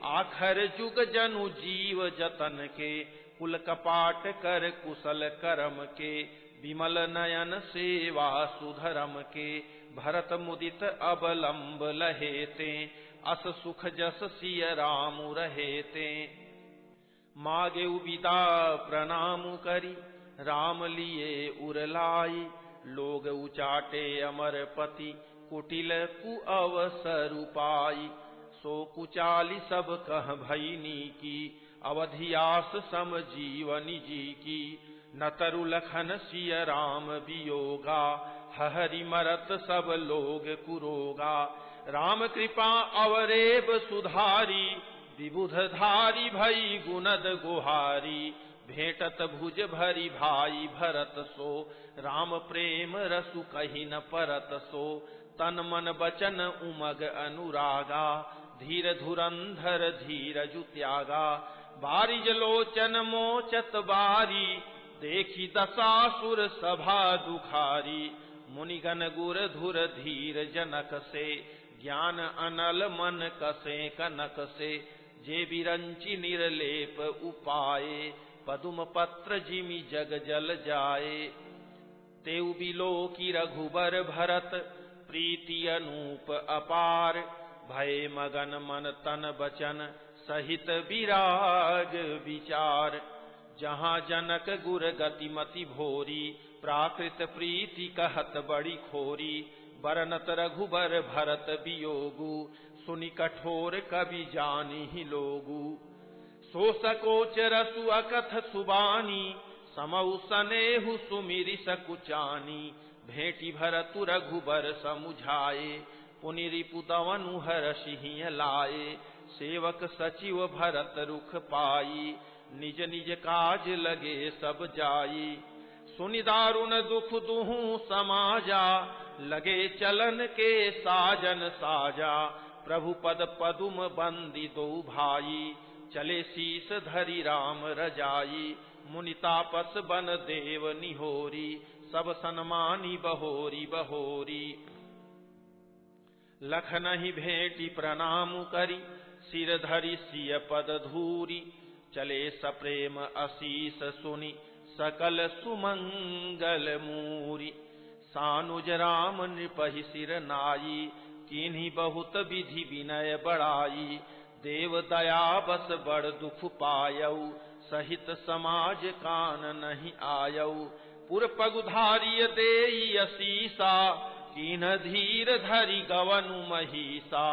आखर जुग जनु जीव जतन के। कुल कपाट कर कुशल कर्म के, विमल नयन सेवा सुधरम के। भरत मुदित अवलंब लहेते, अस सुख जस सिय रामु रहेते। मागे विदा प्रणाम करी, राम लिए उरलाई। लोग उचाटे अमर पति, कुटिल कु अवसर पाई। सो कुचाली सब कह भईनी की, अवधियास सम जीवनी जी की। न तरु लखन सिय राम वियोगा, हरि मरत सब लोग कुरोगा। राम कृपा अवरेब सुधारी, विबुध धारी भई गुनद गुहारी। भेटत भुज भरी भाई भरत सो, राम प्रेम रसु कहि न परत सो। तन मन बचन उमग अनुरागा, धीर धुरंधर धीरजु त्यागा। बारिज लोचन मोचत बारी, देखी दसासुर सभा दुखारी। मुनिगण गुर धुर धीर जनक से, ज्ञान अनल मन कसे कनक से। जे बिरंचि निर्लेप उपाये, पदुम पत्र जिमि जग जल जाए। तेउ बिलो की रघुबर भरत, प्रीति अनूप अपार। भय मगन मन तन बचन, सहित विराग विचार। जहाँ जनक गुर गति मति भोरी, प्राकृत प्रीति कहत बड़ी खोरी। बरनत रघुबर भरत वियोगु, सुनि कठोर कवि जानि लोगु। सो सकोच रसु अकथ सुबानी, समउ सनेहु सुमिरि सकुचानी। भेटी भरतु रघुबर समुझाए, पुनि रिपु दवनु हरषि लाए। सेवक सचिव भरत रुख पाई, निज निज काज लगे सब जाई। सुनि दारुण दुख दुहु समाजा, लगे चलन के साजन साजा। प्रभु पद पदुम बंदी दो भाई, चले शीस धरि राम रजाई। मुनि तापस बन देव निहोरी, सब सन्मानी बहोरी बहोरी। लखनहि भेटी प्रणाम करी, सिर धरि सिय पद धूरी। चले सप्रेम असीस सुनि, सकल सुमंगल मूरी। सानुज राम नृपहि सिर नाई, किन्हीं बहुत विधि विनय बढ़ाई। देव दया बस बड़ दुख पायऊ, सहित समाज कान नहीं आयऊ। पुर पगुधारिय देई असीसा, कीन धीर धरि गवनु महिषा।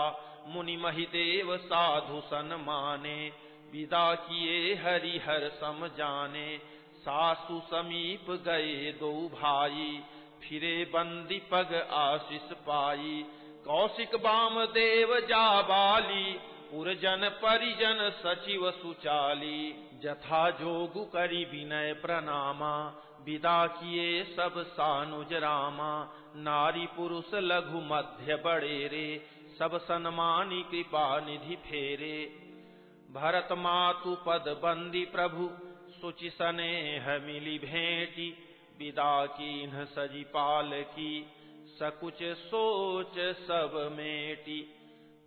मुनि महिदेव साधु सन माने, विदा किए हरिहर सम जाने। सासु समीप गए दो भाई, फिरे बंदी पग आशीष पाई। कौशिक वामदेव जाबाली, पुरजन परिजन सचिव सुचाली। जथा जोगु करि विनय प्रणामा, विदा किए सब सानुज रामा। नारी पुरुष लघु मध्य बड़ेरे, सब सन्मानी कृपा निधि फेरे। भरत मातु पद बंदी प्रभु, सुचि स्नेह मिली भेंटी। विदा कीन्ह सजी पाल की, सकुच सोच सब मेटी।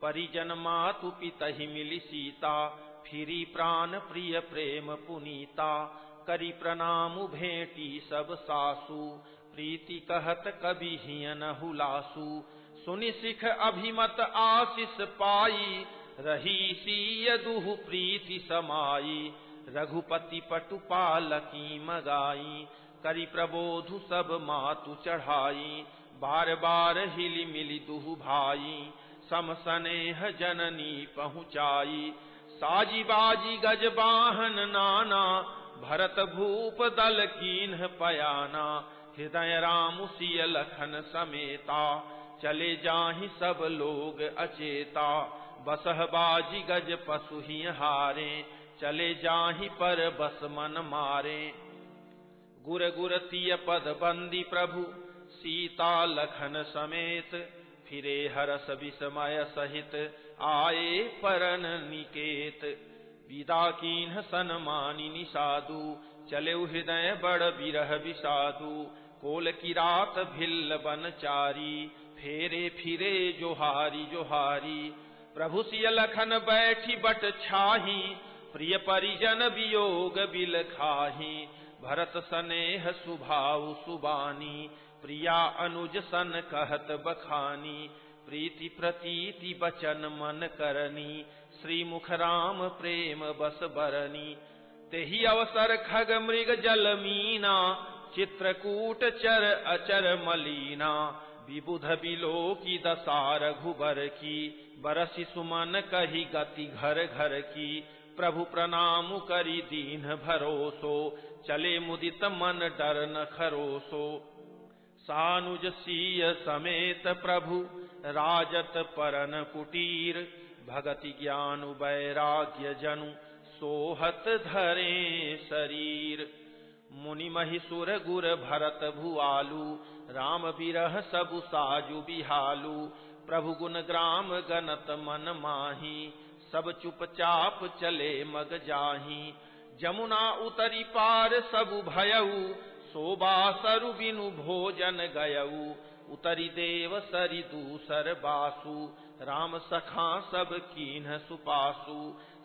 परिजन मातु पितहि मिली सीता, फिरी प्राण प्रिय प्रेम पुनीता। करी प्रणाम भेंटी सब सासु, प्रीति कहत कभी हियन हुलासु। सुनि सिख अभिमत आशीष पाई, रही सीय दुहु प्रीति समाई। रघुपति पटुपाल की मगाई, करी प्रबोधु सब मातु चढ़ाई। बार बार हिली मिली दुहु भाई, सम स्नेह जननी पहुँचाई। साजी बाजी गज बाहन नाना, भरत भूप दल कीन्ह पयाना। हृदय राम सिय लखन समेता, चले जाहि सब लोग अचेता। बसह बाजी गज पशु ही हारे, चले जाहि पर बस मन मारे। गुर गुर तिय पद बंदी प्रभु, सीता लखन समेत। फिरे हरस विस्मय सहित, आए परन निकेत। विदा कीन्ह सन्मानी निषादु, चले हृदय बड़ बिरह विषादु। कोल की रात भिल्ल बनचारी, फेरे फिरे जोहारी जोहारी। प्रभु सिय लखन बैठी बट छाही, प्रिय परिजन वियोग बिल खाही। भरत स्नेह सुभाव सुबानी, प्रिया अनुज सन कहत बखानी। प्रीति प्रतीति बचन मन करनी, श्रीमुख राम प्रेम बस बरनी। तेहि अवसर खग मृग जल मीना, चित्रकूट चर अचर मलीना। विबुध बिलो की दशा रघुबर की, बरसि सुमन कही गति घर घर की। प्रभु प्रणाम करि दीन भरोसो, चले मुदित मन डर न खरोसो। सानुज सीय समेत प्रभु, राजत परन कुटीर। भगति ज्ञान वैराग्य जनु, सोहत धरे शरीर। मुनि महिसुर गुर भरत भुआलु, राम बिरह सबु साजु बिहालु। प्रभु गुण ग्राम गनत मन माही, सब चुपचाप चले मग जाही। जमुना उतरी पार सबु भयऊ, शोभा सरु बिनु भोजन गयऊ। उतरी देव सरि दूसर बासु, राम सखा सब कीन्ह सुपासु।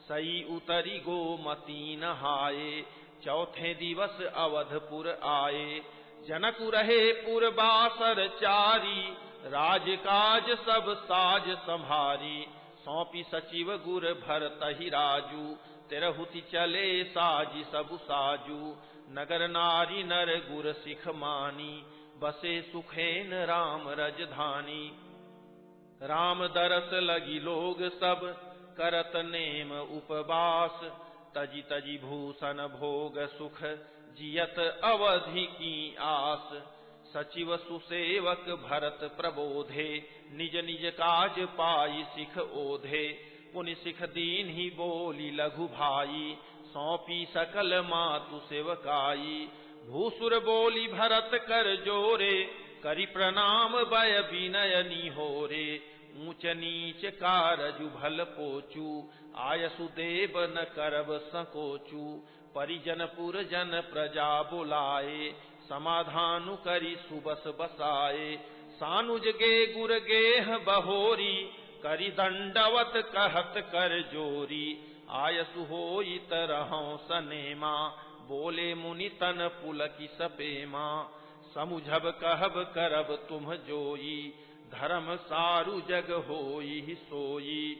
सई उतरी गोमती नहाए, चौथे दिवस अवधपुर आए। जनकु रहे पुर बासर चारी, राजकाज सब साज संभारी। सौंपी सचिव गुर भरतहि राजू, तेरहुति चले साजी सबु साजू। नगर नारी नर गुर सिख मानी, बसे सुखेन राम रजधानी। राम दरस लगी लोग सब, करत नेम उपवास। तजी तजी भूषण भोग सुख, जियत अवधि की आस। सचिव सुसेवक भरत प्रबोधे, निज निज काज पाई सिख ओधे। पुनि सिख दीन ही बोली लघु भाई, सौंपी सकल मातु सेवकाई। भूसुर बोली भरत कर जोरे, करि प्रणाम भय विनय निहोरे। ऊंच नीच कारजु भल पोचू, आयसु देव न करब संकोचू। परिजन पुरजन प्रजा बुलाए, समाधानु करि सुबस बसाए। सानुज गे गुर गेह बहोरी, करि दंडवत कहत कर जोरी। आयसु होई तरहौ सनेमा, बोले मुनि तन पुलकी सपेमा। समुझब कहब करब तुम जोई, धर्म सारु जग होई सोई।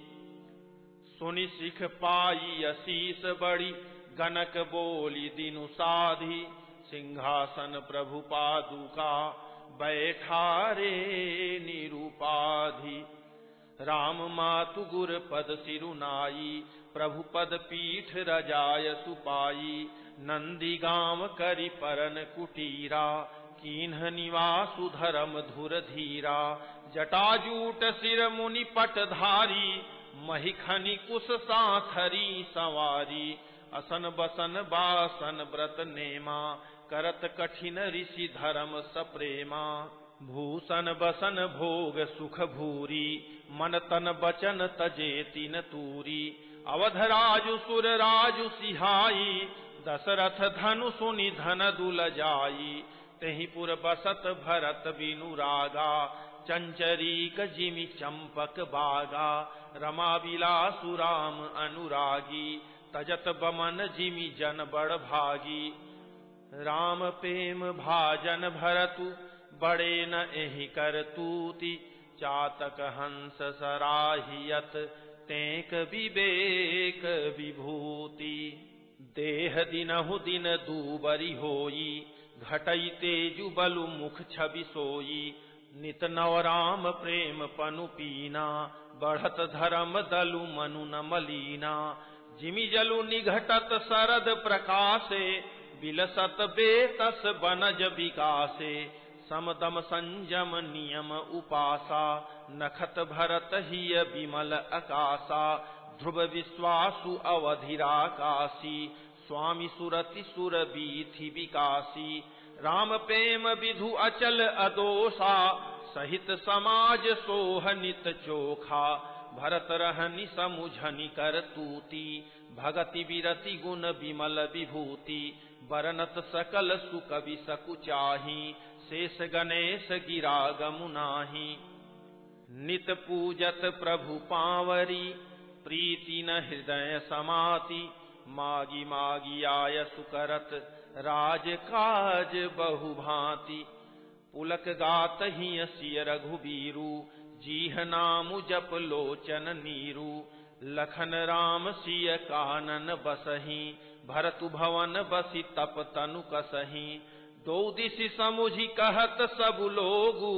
सुनि सिख पाई असीस बड़ी, गनक बोली दिनु साधी। सिंहासन प्रभु पादुका, बैठारे निरुपाधि। राम मातु गुर पद सिरुनाई, प्रभु पद पीठ रजाय सुपाई। नंदी गांव करि परन कुटीरा, कीन्ह निवासु धर्म धुर धीरा। जटाजूट सिर मुनि पटधारी, महिखनि कुश साथरी सवारी। असन बसन बासन व्रत नेमा, करत कठिन ऋषि धर्म सप्रेमा। भूषण बसन भोग सुख भूरी, मन तन बचन तजे तीन तूरी। अवध राजु सुर राजु सिहाई, दशरथ धनु सुनि धन दुल जाई। तेहि पुर बसत भरत बिनु रागा, चंचरीक जिमि चंपक बागा। रमा बिलासु राम अनुरागी, तजत बमन जिमि जन बड़ भागी। राम प्रेम भाजन भरतु, बड़े न एहि कर तूति। चातक हंस सराहियत, तेक विवेक विभूति। देह दिनहु दिन दूबरी होई, घटई तेजु बलु मुख छवि सोई। नित नव राम प्रेम पनु पीना, बढ़त धर्म दलु मनु न मलीना। जिमि जलु निघटत शरद प्रकाशे, बिलसत बेतस बनज विकासे। समदम संयम नियम उपासा, नखत भरत हिय विमल अकासा। ध्रुव विश्वासु अवधिराकाशी, स्वामी सुरति सुर बीथि विकासी। राम प्रेम विधु अचल अदोषा, सहित समाज सोह नित चोखा। भरत रहनि समुझनि कर तूति, भगति विरति गुण विमल विभूति। बरनत सकल सुकवि सकुचाही, शेष गणेश गिरा गमु नाही। नित पूजत प्रभु पावरी, प्रीति न हृदय समाति। मागी मागी आय सुकरत, राज काज बहु भांति। पुलक गात ही सिय रघुबीरु, जीह नामु जप लोचन नीरु। लखन राम सिय कानन बसहि, भरतु भवन बसि तप तनु कसहि। दो दिशि समुझि कहत सब लोगु,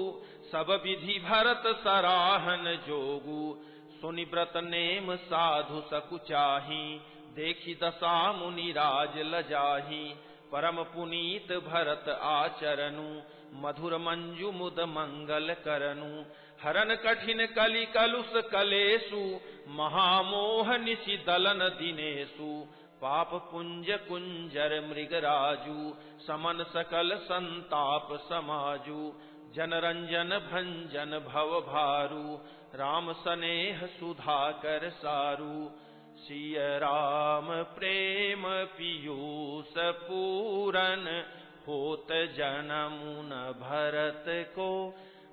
सब विधि भरत सराहन जोगु। सुनि व्रत नेम साधु सकुचाही, देखि दशा मुनि राज लजाही। परम पुनीत भरत आचरनु, मधुर मंजु मुद मंगल करनु। हरन कठिन कलि कलुष कलेषु, महामोह निशि दलन दिनेषु। पाप पुंज कुंजर मृगराजु, समन सकल संताप समाजु। जन रंजन भंजन भव भारू, राम सनेह सुधाकर सारू। सिय राम प्रेम पीयूष पूरन, होत जनमु न भरत को।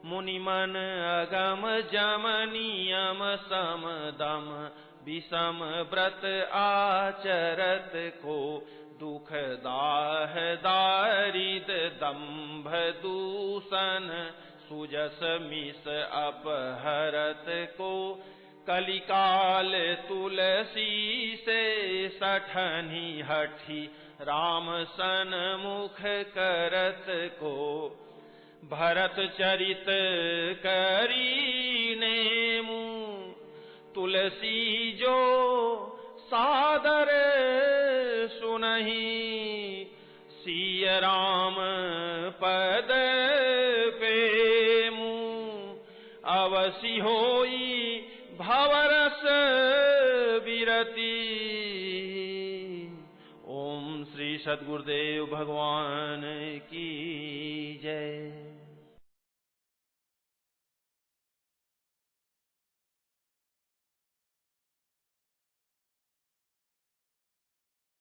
मुनि मन अगम जम नियम सम दम, विषम व्रत आचरत को। दुख दाह दारिद दंभ दूषण, सुजस मिस अपहरत को। कलिकाल तुलसी से सठनि हठी, राम सन मुख करत को। भरत चरित करी नेमु, तुलसी जो सादर सुनहि। सिय राम पद प्रेमु, अवसि होई भवरस विरति। ओम श्री सद्गुरुदेव भगवान की जय।